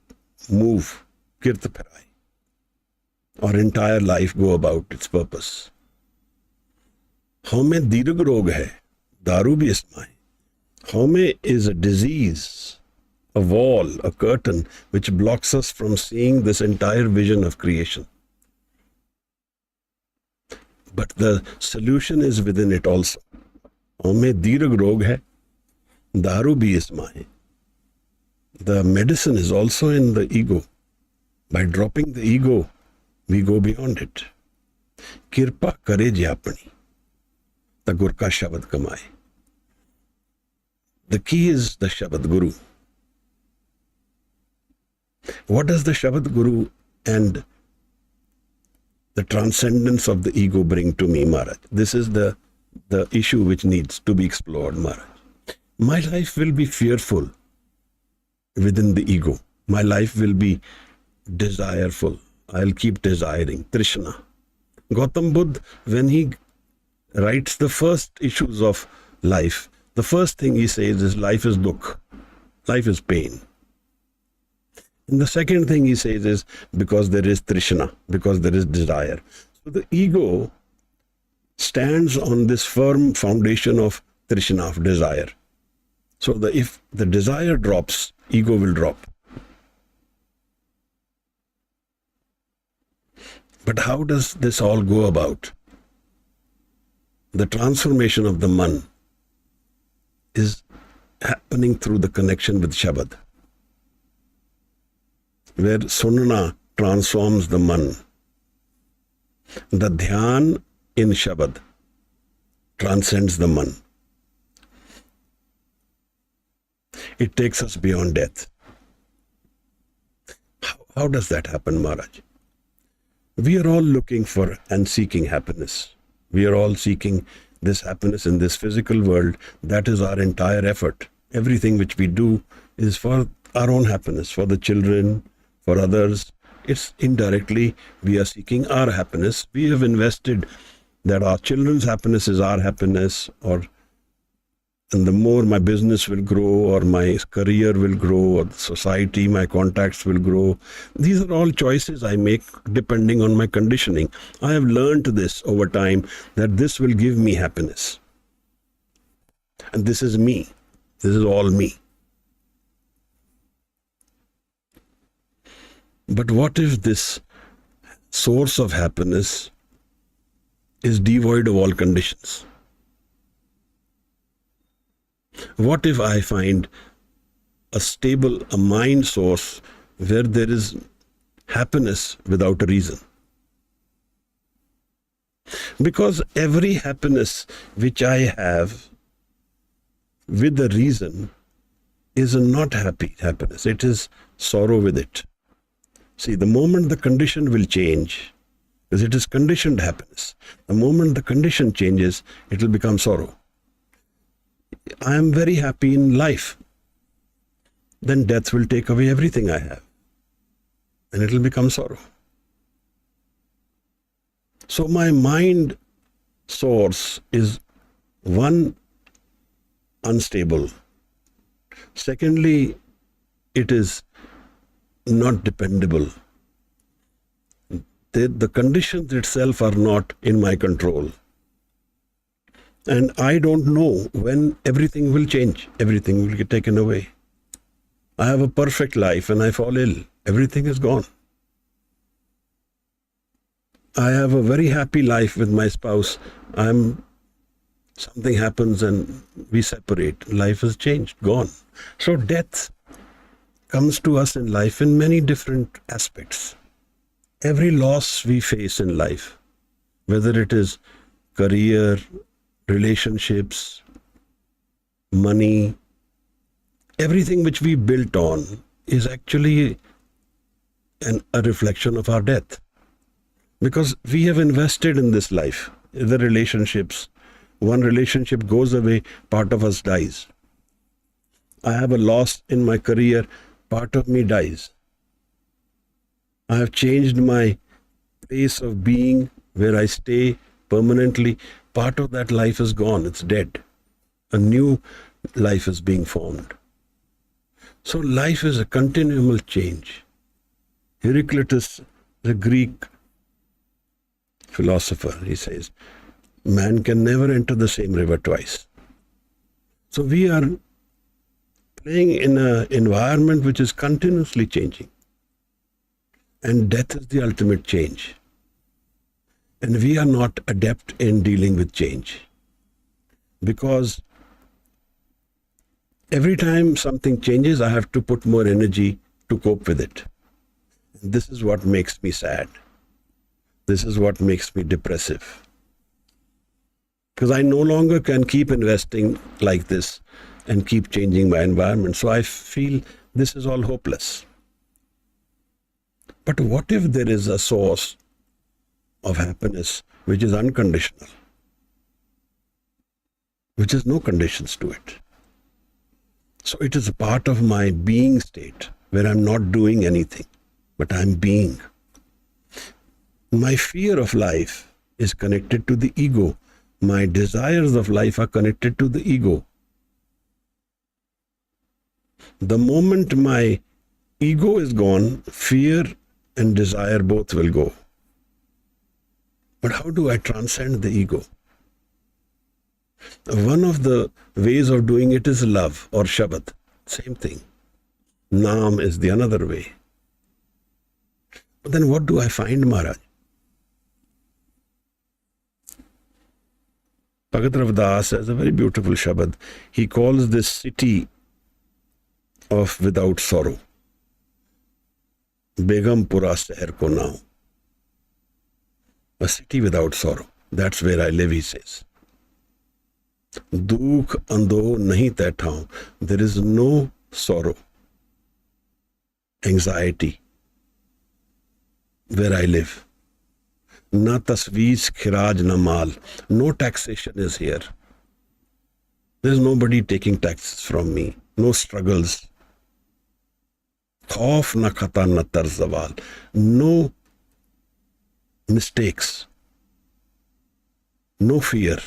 move, kirt firai. Our entire life go about its purpose. Home dirag rog hai, daru bhi isma hai. Home is a disease a wall, a curtain, which blocks us from seeing this entire vision of creation. But the solution is within it also. हमें दीर्घ रोग है, दारू भी इसमें है. The medicine is also in the ego. By dropping the ego, we go beyond it. Kirpa करे जे अपनी, the Gur ka Shabad kamaye. The key is the Shabad Guru. What does the Shabad Guru and the transcendence of the ego bring to me, Maharaj? This is the issue which needs to be explored, Maharaj. My life will be fearful within the ego. My life will be desireful. I'll keep desiring, Trishna. Gautam Buddha, when he writes the first issues of life, the first thing he says is life is dukh, life is pain. And the second thing he says is because there is Trishna, because there is desire. So the ego stands on this firm foundation of Trishna, of desire. So if the desire drops, ego will drop. But how does this all go about? The transformation of the man is happening through the connection with Shabad, where Sunna transforms the man. The Dhyan in Shabad transcends the man. It takes us beyond death. How does that happen, Maharaj? We are all looking for and seeking happiness. We are all seeking this happiness in this physical world. That is our entire effort. Everything which we do is for our own happiness, for the children, for others. It's indirectly we are seeking our happiness. We have invested that our children's happiness is our happiness, and the more my business will grow, or my career will grow, or the society, my contacts will grow. These are all choices I make depending on my conditioning. I have learned this over time, that this will give me happiness. And this is me. This is all me. But what if this source of happiness is devoid of all conditions? What if I find a mind source where there is happiness without a reason? Because every happiness which I have with a reason is a not happy happiness. It is sorrow with it. See, the moment the condition will change, because it is conditioned happiness, the moment the condition changes, it will become sorrow. I am very happy in life. Then death will take away everything I have, and it will become sorrow. So my mind source is, one, unstable. Secondly, it is not dependable. The conditions itself are not in my control. And I don't know when everything will change. Everything will get taken away. I have a perfect life and I fall ill. Everything is gone. I have a very happy life with my spouse. Something happens and we separate. Life has changed, gone. So death comes to us in life in many different aspects. Every loss we face in life, whether it is career, relationships, money, everything which we built on is actually a reflection of our death. Because we have invested in this life, the relationships. One relationship goes away, part of us dies. I have a loss in my career, part of me dies. I have changed my place of being, where I stay permanently. Part of that life is gone, it's dead. A new life is being formed. So life is a continual change. Heraclitus, the Greek philosopher, he says, man can never enter the same river twice. So we are playing in an environment which is continuously changing. And death is the ultimate change. And we are not adept in dealing with change. Because every time something changes, I have to put more energy to cope with it. And this is what makes me sad. This is what makes me depressive. Because I no longer can keep investing like this and keep changing my environment. So I feel this is all hopeless. But what if there is a source of happiness which is unconditional, which has no conditions to it? So it is a part of my being state where I'm not doing anything, but I'm being. My fear of life is connected to the ego. My desires of life are connected to the ego. The moment my ego is gone, fear and desire both will go. But how do I transcend the ego? One of the ways of doing it is love or Shabad. Same thing. Naam is the another way. But then what do I find, Maharaj? Bhagat Rav Das has a very beautiful Shabad. He calls this city of without sorrow. Begumpura Seher ko now. A city without sorrow. That's where I live, he says. Dukh ando nahi taithau. There is no sorrow, anxiety where I live. Na taswees khiraj na mal. No taxation is here. There is nobody taking taxes from me. No struggles. Khauf na khata na tarzawal. No mistakes. No fear.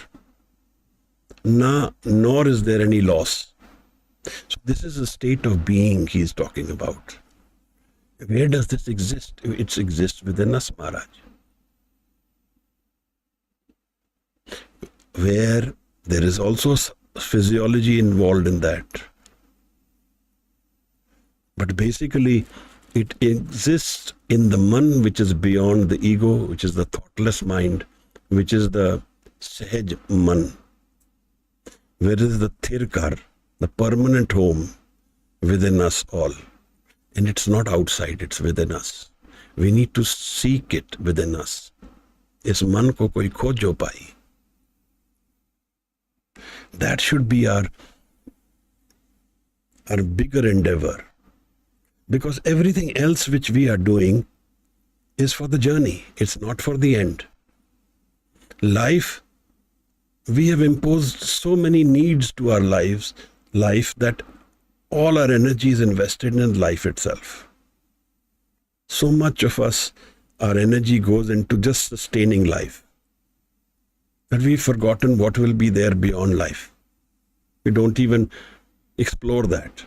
Nor is there any loss. So this is a state of being he is talking about. Where does this exist? It exists within us, Maharaj. Where there is also physiology involved in that. But basically, it exists in the man which is beyond the ego, which is the thoughtless mind, which is the sahaj man. Where is the thirkar, the permanent home within us all. And it's not outside, it's within us. We need to seek it within us. Is man ko koi khojo pai. That should be our bigger endeavor. Because everything else which we are doing is for the journey. It's not for the end. Life, we have imposed so many needs to our life that all our energy is invested in life itself. So much of us, our energy goes into just sustaining life. That we've forgotten what will be there beyond life. We don't even explore that.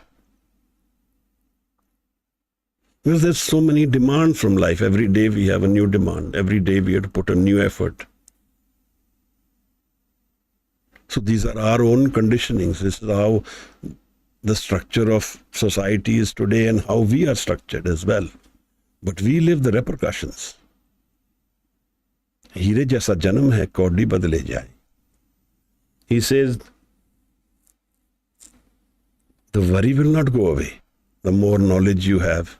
Because there's so many demands from life. Every day we have a new demand. Every day we have to put a new effort. So these are our own conditionings. This is how the structure of society is today and how we are structured as well. But we live the repercussions. Heere jaisa janam hai, kaudi badle jaye. He says, the worry will not go away. The more knowledge you have,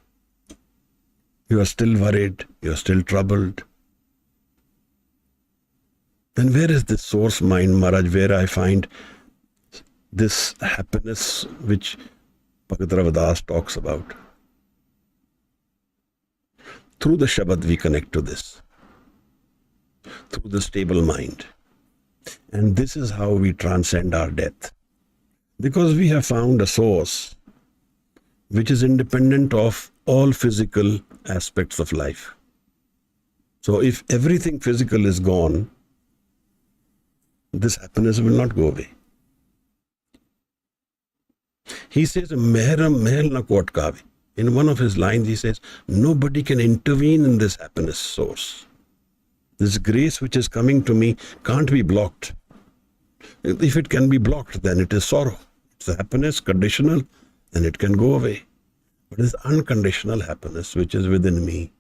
you are still worried, you are still troubled. Then where is this source mind, Maharaj, where I find this happiness which Bhagat Rav Das talks about? Through the Shabad we connect to this. Through the stable mind. And this is how we transcend our death. Because we have found a source which is independent of all physical aspects of life. So if everything physical is gone, this happiness will not go away. He says, Mehram mehel na kot kave. In one of his lines, he says, nobody can intervene in this happiness source. This grace which is coming to me can't be blocked. If it can be blocked, then it is sorrow. It's happiness, conditional, and it can go away. But this unconditional happiness which is within me,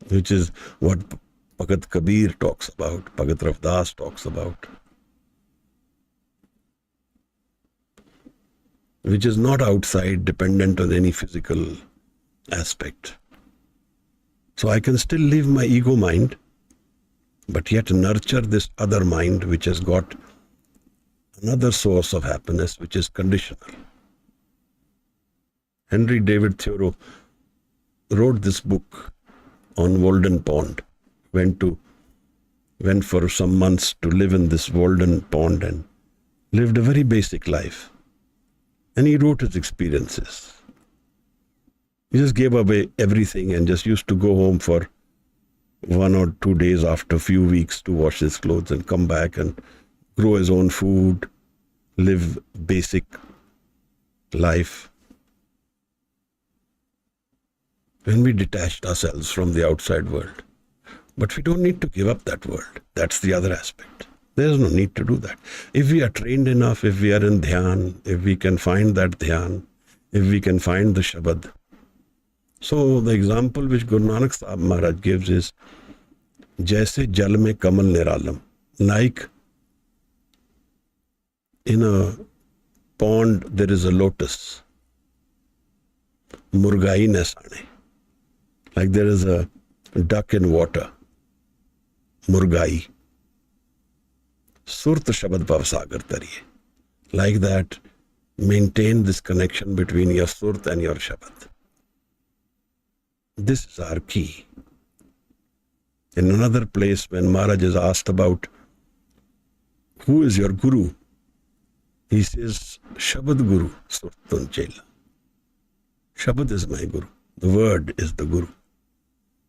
which is what Bhagat Kabir talks about, Bhagat Ravdas talks about, which is not outside, dependent on any physical aspect. So I can still live my ego mind, but yet nurture this other mind which has got another source of happiness which is conditional. Henry David Thoreau wrote this book on Walden Pond, went for some months to live in this Walden Pond and lived a very basic life. And he wrote his experiences. He just gave away everything and just used to go home for 1 or 2 days after a few weeks to wash his clothes and come back and grow his own food, live basic life. When we detached ourselves from the outside world. But we don't need to give up that world. That's the other aspect. There's no need to do that. If we are trained enough, if we are in dhyan, if we can find that dhyan, if we can find the Shabad. So the example which Guru Nanak Sahib Maharaj gives is, Jaise jal mein kamal niralam. Like in a pond there is a lotus. Murgai nesane. Like there is a duck in water. Murgai. Surt Shabad Bhavsagar tariye. Like that, maintain this connection between your Surt and your Shabad. This is our key. In another place, when Maharaj is asked about who is your Guru, he says, Shabad Guru, Surtun Chela. Shabad is my Guru. The word is the Guru.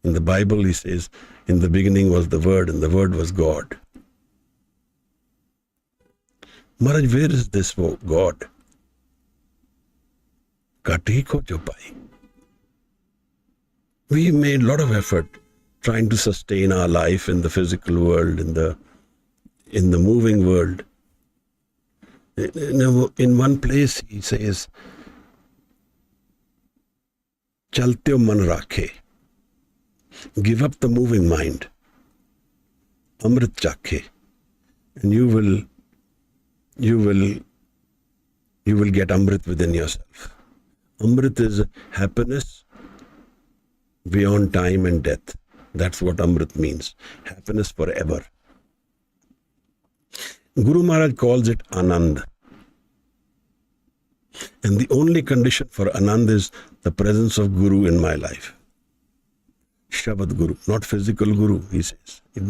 In the Bible, he says, in the beginning was the Word, and the Word was God. Maharaj, where is this God? Kati ko chupai. We made a lot of effort trying to sustain our life in the physical world, in the moving world. In one place, he says, Chalte man rakhe. Give up the moving mind. Amrit chakhe. And you will get Amrit within yourself. Amrit is happiness beyond time and death. That's what Amrit means. Happiness forever. Guru Maharaj calls it Anand. And the only condition for Anand is the presence of Guru in my life. Shabad Guru, not physical Guru, he says. It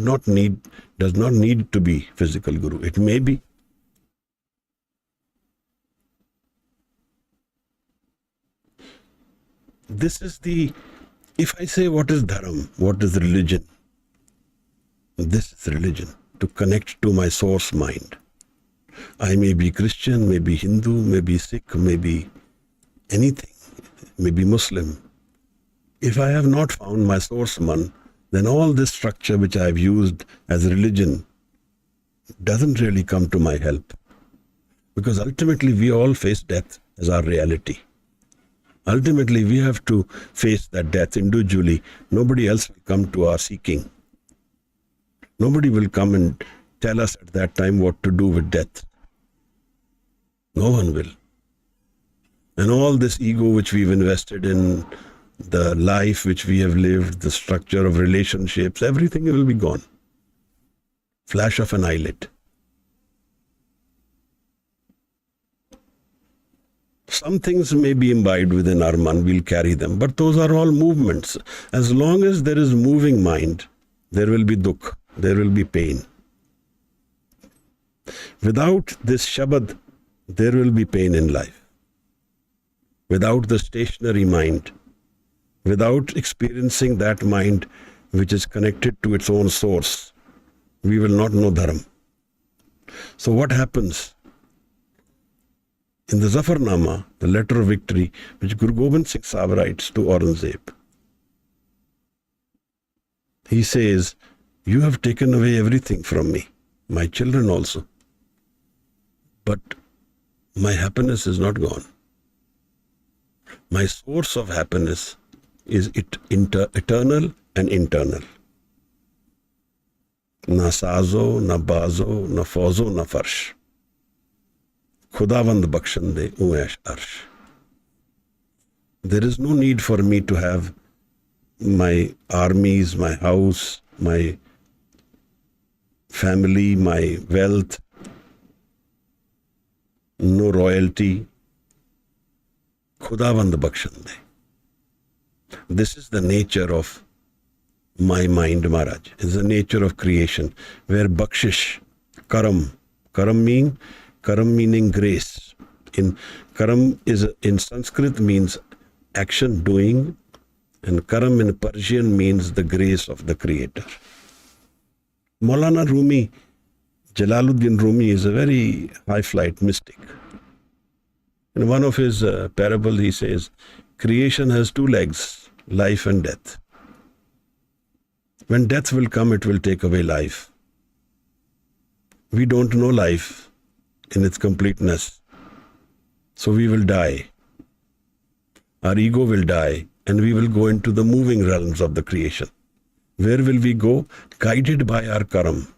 does not need to be physical Guru. It may be. If I say what is Dharam, what is religion? This is religion, to connect to my source mind. I may be Christian, may be Hindu, may be Sikh, may be anything, may be Muslim. If I have not found my source man, then all this structure which I have used as religion doesn't really come to my help. Because ultimately we all face death as our reality. Ultimately we have to face that death individually. Nobody else will come to our seeking. Nobody will come and tell us at that time what to do with death. No one will. And all this ego which we've invested in, the life which we have lived, the structure of relationships, everything will be gone. Flash of an eyelid. Some things may be imbibed within our man, we'll carry them, but those are all movements. As long as there is moving mind, there will be dukh, there will be pain. Without this Shabad, there will be pain in life. Without the stationary mind, without experiencing that mind which is connected to its own source, we will not know Dharam. So what happens? In the Zafarnama, the letter of victory, which Guru Gobind Singh Sahib writes to Aurangzeb, he says, you have taken away everything from me, my children also. but my happiness is not gone. My source of happiness is eternal and internal. Na sazo, na bazo, na fauzo, na farsh. Khudavand bakshande uesh arsh. There is no need for me to have my armies, my house, my family, my wealth, no royalty. Khudavand bakshande. This is the nature of my mind, Maharaj. It's the nature of creation, where bakshish, karam meaning grace. Karam is in Sanskrit means action, doing, and karam in Persian means the grace of the Creator. Maulana Rumi, Jalaluddin Rumi, is a very high flight mystic. In one of his parables, he says, creation has two legs, life and death. When death will come, it will take away life. We don't know life in its completeness. So we will die. Our ego will die, and we will go into the moving realms of the creation. Where will we go? Guided by our karam.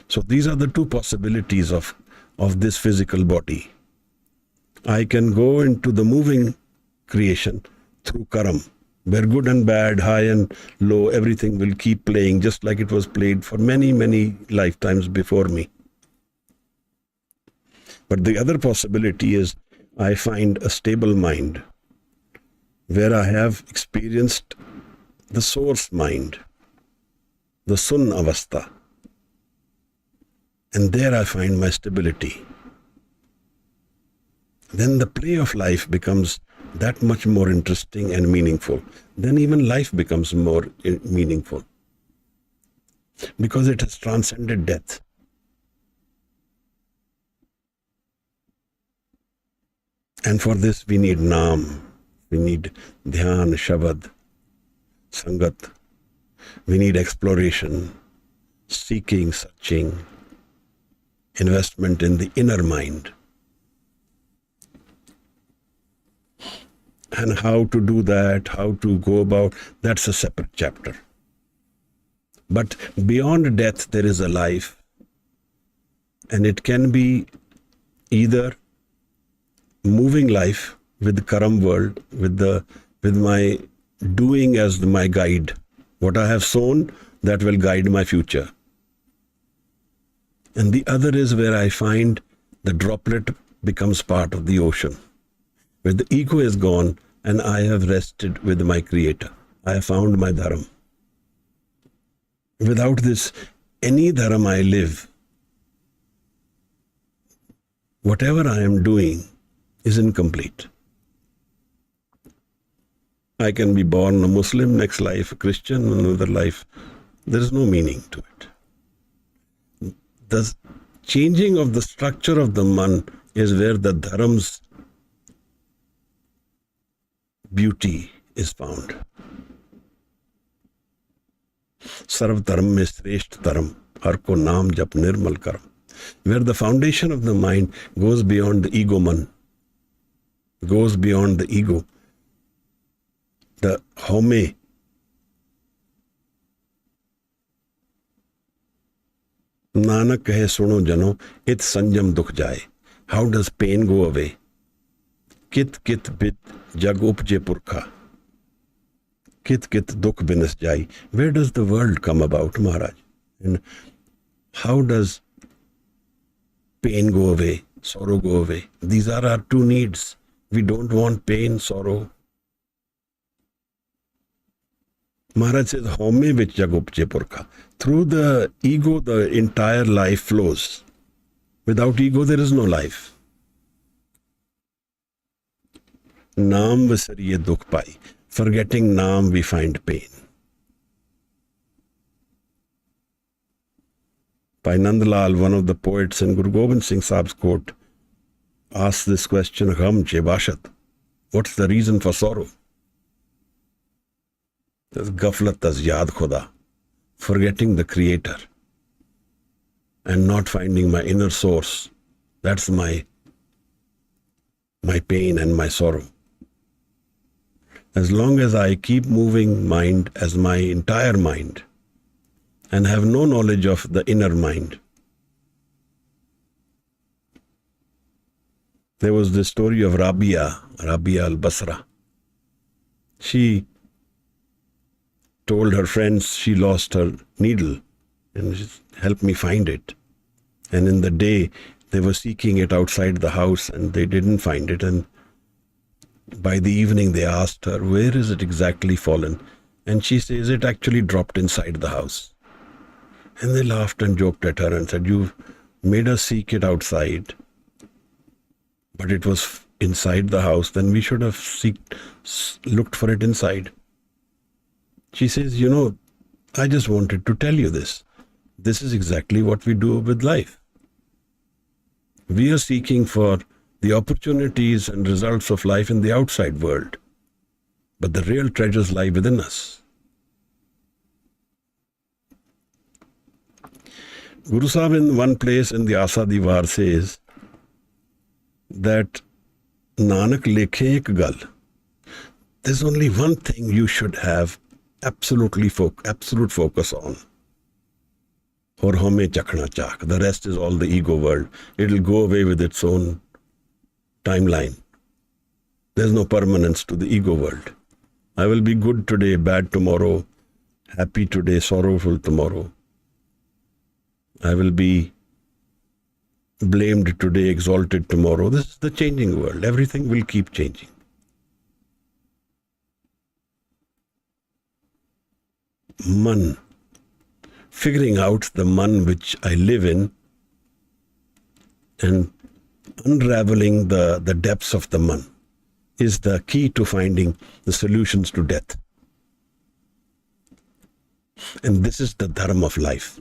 So these are the two possibilities of this physical body. I can go into the moving creation through karam, where good and bad, high and low, everything will keep playing just like it was played for many, many lifetimes before me. But the other possibility is I find a stable mind where I have experienced the source mind, the sun avastha. And there I find my stability. Then the play of life becomes that much more interesting and meaningful. Then even life becomes more meaningful because it has transcended death. And for this we need Naam, we need Dhyan, Shabad, Sangat, we need exploration, seeking, searching, investment in the inner mind. And how to do that, how to go about, that's a separate chapter. But beyond death, there is a life. And it can be either moving life with the Karam world, with my doing as my guide. What I have sown, that will guide my future. And the other is where I find the droplet becomes part of the ocean, where the ego is gone and I have rested with my Creator. I have found my dharam. Without this, any dharam I live, whatever I am doing is incomplete. I can be born a Muslim, next life a Christian, another life. There is no meaning to it. The changing of the structure of the man is where the dharam's beauty is found. Sarv dharam mein shreshth dharam, har ko naam jap nirmal karam. Where the foundation of the mind goes beyond the ego man, goes beyond the ego. The home. Nanak kahe suno jano, it sanjam dukh jaye. How does pain go away? Kit kit bit jag upje purkha. Kit kit dukh binas jai. Where does the world come about, Maharaj? And how does pain go away, sorrow go away? These are our two needs. We don't want pain, sorrow. Maharaj says, home vich jag upje purkha. Through the ego, the entire life flows. Without ego, there is no life. Naam visariye dukh pai. Forgetting Naam, we find pain. Bhai Nandlal, one of the poets in Guru Gobind Singh Sahib's court, asked this question, Gham che bashat. What's the reason for sorrow? That's Ghaflat az yaad khuda. Forgetting the Creator and not finding my inner source, That's my pain and my sorrow. As long as I keep moving mind as my entire mind and have no knowledge of the inner mind. There was the story of Rabia al-Basra. She told her friends she lost her needle and she helped me find it. And in the day, they were seeking it outside the house and they didn't find it. And by the evening, they asked her, where is it exactly fallen? And she says, it actually dropped inside the house. And they laughed and joked at her and said, you've made us seek it outside, but it was inside the house. Then we should have looked for it inside. She says, I just wanted to tell you this. This is exactly what we do with life. We are seeking for the opportunities and results of life in the outside world, but the real treasures lie within us. Guru Sahib in one place in the Asa Diwar says that Nanak lekhe ek gal. There's only one thing you should have absolute focus on. Or home chakna chak. The rest is all the ego world. It'll go away with its own timeline. There's no permanence to the ego world. I will be good today, bad tomorrow, happy today, sorrowful tomorrow. I will be blamed today, exalted tomorrow. This is the changing world. Everything will keep changing. Man. Figuring out the man which I live in and unraveling the depths of the man is the key to finding the solutions to death. And this is the dharma of life.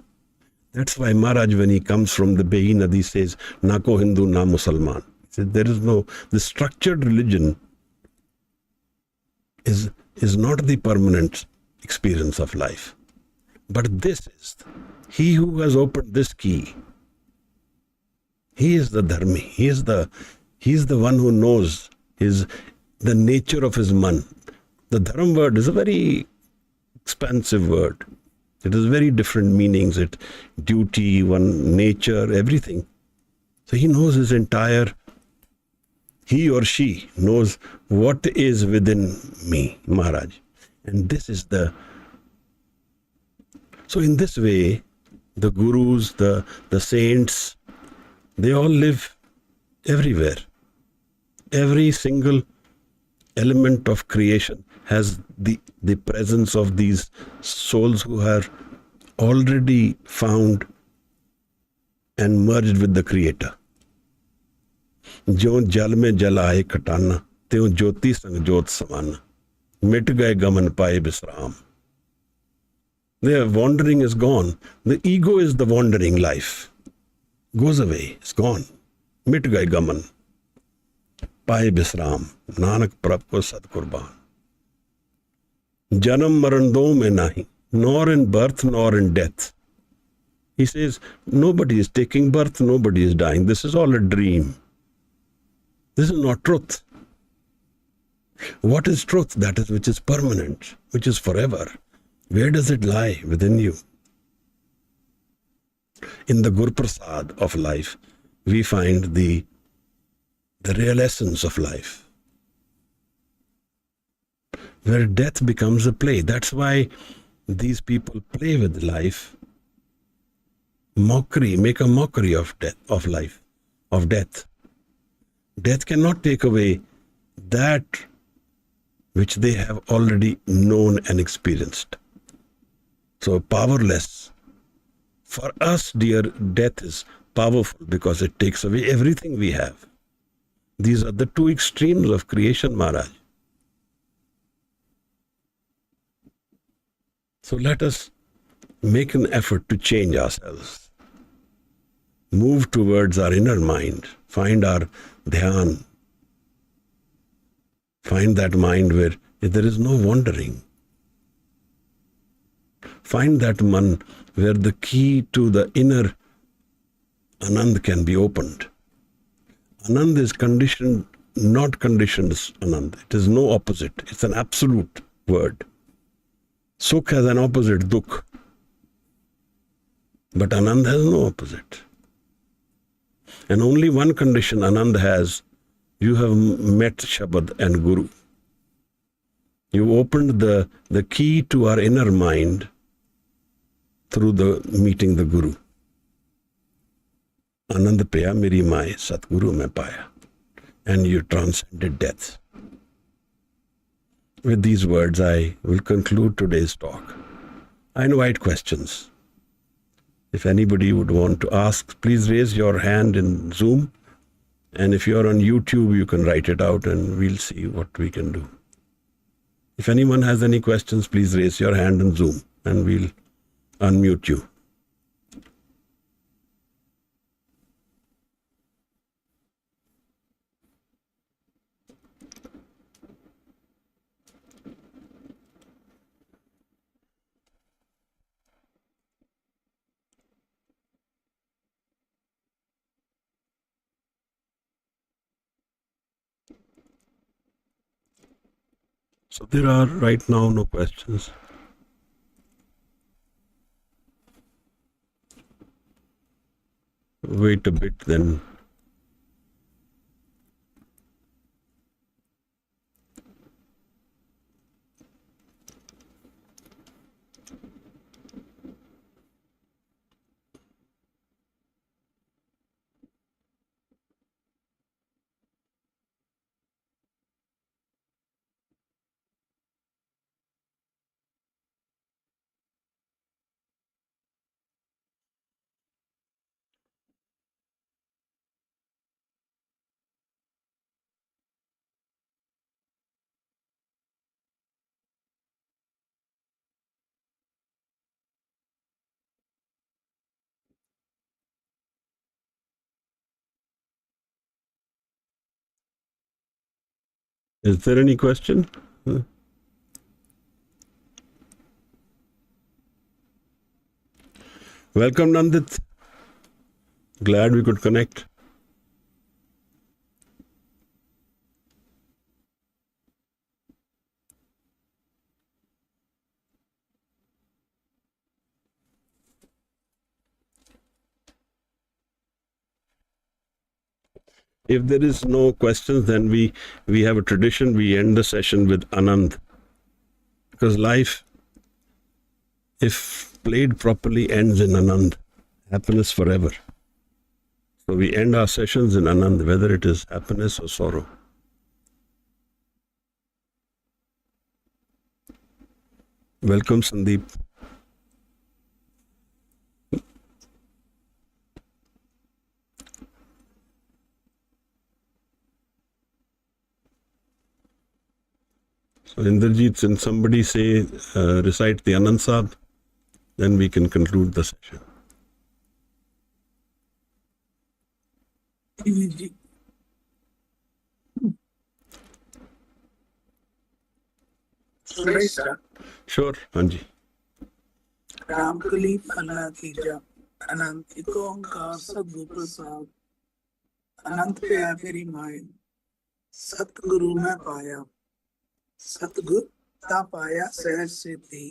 That's why Maharaj, when he comes from the Behi Nadi, says, na ko Hindu, na Musalman. He said, the structured religion is not the permanent experience of life. But this is, he who has opened this key, he is the dharmi. He is the one who knows the nature of his man. The dharma word is a very expansive word. It has very different meanings. Duty, one nature, everything. So he knows he or she knows what is within me, Maharaj. And this is so in this way, the gurus, the saints, they all live everywhere. Every single element of creation has the presence of these souls who are already found and merged with the Creator. Jo jal mein jal aaye katana, tyon jyoti sang jyot samana, mit gaye gaman paaye bisram. Their wandering is gone. The ego is the wandering life. Goes away, it's gone. Mit gaye gaman. Paaye bisram. Nanak prabh ko sad kurban. Janam maran do mein nahi. Nor in birth, nor in death. He says, nobody is taking birth, nobody is dying. This is all a dream. This is not truth. What is truth? That is which is permanent, which is forever. Where does it lie? Within you. In the Gur Prasad of life, we find the real essence of life, where death becomes a play. That's why these people play with life, make a mockery of life, of death. Death cannot take away that which they have already known and experienced. So powerless. For us, dear, death is powerful because it takes away everything we have. These are the two extremes of creation, Maharaj. So let us make an effort to change ourselves. Move towards our inner mind. Find our dhyan. Find that mind where there is no wandering. Find that man where the key to the inner Anand can be opened. Anand is conditioned, not conditions Anand. It is no opposite. It's an absolute word. Sukh has an opposite, dukh. But Anand has no opposite. And only one condition Anand has, you have met Shabad and Guru. You opened the key to our inner mind through the meeting the Guru. Anand paya meri mai Satguru mein paya. And you transcended death. With these words, I will conclude today's talk. I invite questions. If anybody would want to ask, please raise your hand in Zoom. And if you're on YouTube, you can write it out and we'll see what we can do. If anyone has any questions, please raise your hand in Zoom and we'll unmute you. So there are right now no questions. Wait a bit then. Is there any question? Welcome, Nandit. Glad we could connect. If there is no questions, then we have a tradition. We end the session with Anand. Because life, if played properly, ends in Anand. Happiness forever. So we end our sessions in Anand, whether it is happiness or sorrow. Welcome, Sandeep. So Indrajit, since somebody say, recite the Anand Sahib, then we can conclude the session. Should I start? Sure, Hanji. Ramkali फला तीजा अनंत ओंकार सद्गुरु प्रसाद अनंत प्यार मेरी माए सतगुरु में पाया सतगुर ता पाया सहज से थी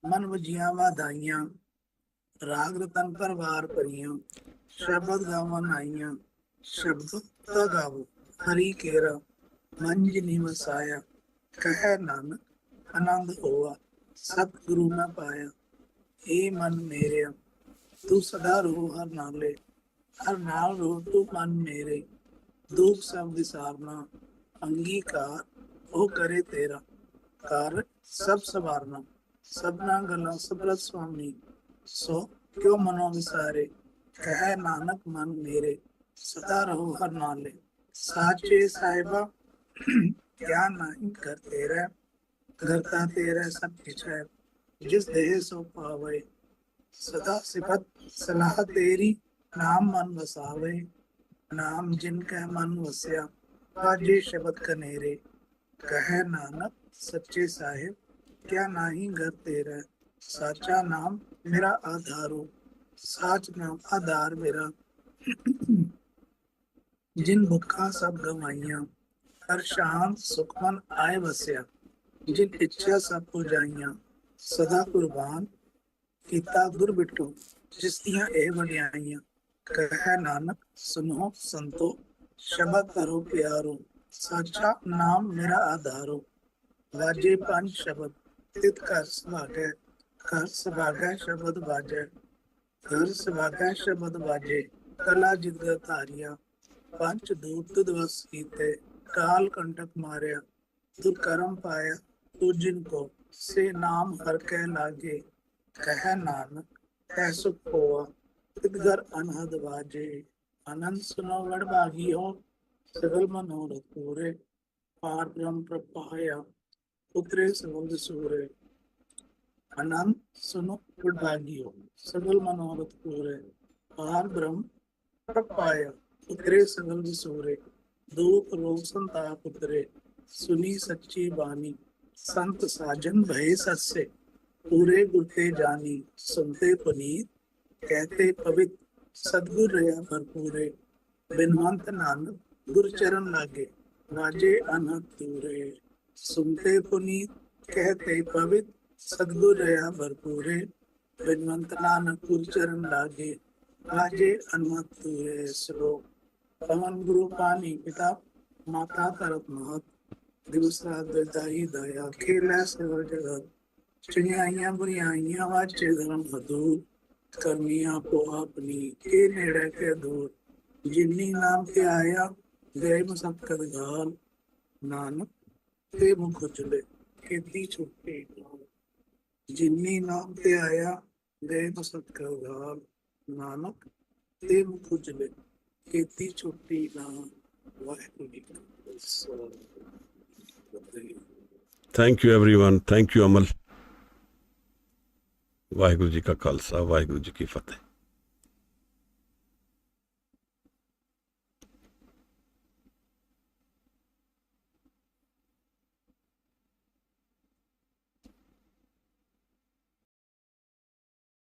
मन वजिया वाधाइया राग रतन परवार परियां शब्द गावन आइया शब्द ता गावो हरि केरा मंज निवसाया कह नानक आनंद होआ सतगुरु में पाया हे मन मेरे तू सदा रो हर नाले हर नाल रो तू मन मेरे दुख सब विसारना अंगीकार ओ करे तेरा कार सब सवारना सबना गला सबरत स्वामी सो क्यों मनो विसारे कह नानक मन मेरे सदा रहो हर नाले साचे साहिबा क्या नहीं कर तेरा करता तेरा सब कुछ है जिस देह सो पावे सदा सिफत सलाह तेरी नाम मन वसावे नाम जिनका मन वस्या बाजे शब्द कनेरे कह नानक सच्चे साहिब क्या नाही घर तेरा साचा नाम मेरा आधारो साच नाम आधार मेरा जिन भुखा सब गवाइया, हर शांत सुखमन आए बसिया। जिन इच्छा सब पुजाइया, सदा कुर्बान ਕੀਤਾ ਗੁਰ ਬਿਟੂ। ਜਿਸ ਦੀਆਂ ਇਹ ਵਡਿਆਈਆਂ, ਕਹਿ ਨਾਨਕ ਸੁਨੋ ਸੰਤੋ। ਸ਼ਬਦ ਕਰੋ ਪਿਆਰੋ, ਸਾਚਾ ਨਾਮ ਮੇਰਾ ਆਧਾਰੋ। ਵਾਜੇ ਪੰਜ ਸ਼ਬਦ ਤਿਤ ਘਰ ਸੁਭਾਗੈ, ਘਰ ਸੁਭਾਗੈ ਸ਼ਬਦ ਵਾਜੈ। ਘਰ ਸੁਭਾਗੈ ਸ਼ਬਦ ਵਾਜੇ, ਕਲਾ ਜਿਤਗਰ ਧਾਰਿਆ। ਪੰਜ ਦੂਤ ਤੁਧ ਵਸ ਕੀਤੇ, ਕਾਲ ਕੰਟਕ ਮਾਰਿਆ। ਤੁਰ ਕਰਮ ਪਾਇਆ ਤੂ ਜਿਨ ਕੋ, ਸੇ ਨਾਮ ਹਰ ਕੈ ਲਾਗੇ। ਕਹਿ ਨਾਨਕ ਐ ਸੁਖ ਹੋਆ, ਤਿਤਗਰ ਅਨਹਦ ਵਾਜੇ। ਆਨੰਦ ਸੁਨੋ ਵਡ ਭਾਗੀਓ, ਸਗਲ ਮਨੋਰਥ ਪੂਰੇ। ਪਾਰ ਬ੍ਰਹਮ ਪ੍ਰਪਾਇਆ, ਉਤਰੇ ਸਮੁੰਦ ਸੂਰੇ। ਆਨੰਦ ਸੁਨੋ ਵਡ ਭਾਗੀਓ, ਸਗਲ ਮਨੋਰਥ ਪੂਰੇ। ਪਾਰ ਬ੍ਰਹਮ ਪ੍ਰਪਾਇਆ, ਉਤਰੇ ਸਗਲ ਸੂਰੇ। ਦੁਖ ਰੋਗ ਸੰਤਾਪ ਉਤਰੇ, ਸੁਨੀ ਸੱਚੀ ਬਾਣੀ। ਸੰਤ ਸਾਜਨ ਭਏ ਸੱਸੇ, पूरे गुरते जानी। सुनते पुनीत, कहते पवित, सदगुर रहा भरपूरे। बिनवंत नानक गुर चरण लागे, वाजे अनहद दूरे। सुनते पुनीत, कहते पवित, सदगुर रहा भरपूरे। बिनवंत नानक गुर चरण लागे, वाजे अनहद दूरे। श्लोक। पवन गुरु पानी पिता, माता तरत महत। दिवस रात दाई दया, खेलै सगल जगत। ਚੰਗਿਆਈਆਂ ਬੁਰੀਆਈਆਂ ਵਾਚੇ ਧਰਮ ਹਦੂਰ। ਕਰਮੀਆਂ ਆਪੋ ਆਪਣੀ, ਕੇ ਨੇੜੇ ਕੇ ਦੂਰ। ਜਿਨੀ ਨਾਮ ਤੇ ਆਇਆ, ਗਏ ਮਸਕਤ ਗਾਲ। ਨਾਨਕ ਤੇ ਮੁਖ ਉਜਲੇ, ਕੀਤੀ ਛੁੱਟੀ ਗਾਲ। ਜਿਨੀ ਨਾਮ ਤੇ ਆਇਆ, ਗਏ ਮਸਕਤ ਗਾਲ। ਨਾਨਕ ਤੇ ਮੁਖ ਉਜਲੇ, ਕੀਤੀ ਛੁੱਟੀ ਗਾਲ। ਵਾਹਿਗੁਰੂ ਜੀ ਕਾ Khalsa. Thank you everyone, thank you ਅਮਲ। ਵਾਹਿਗੁਰੂ ਜੀ ਕਾ ਖਾਲਸਾ, ਵਾਹਿਗੁਰੂ ਜੀ ਕੀ ਫਤਿਹ।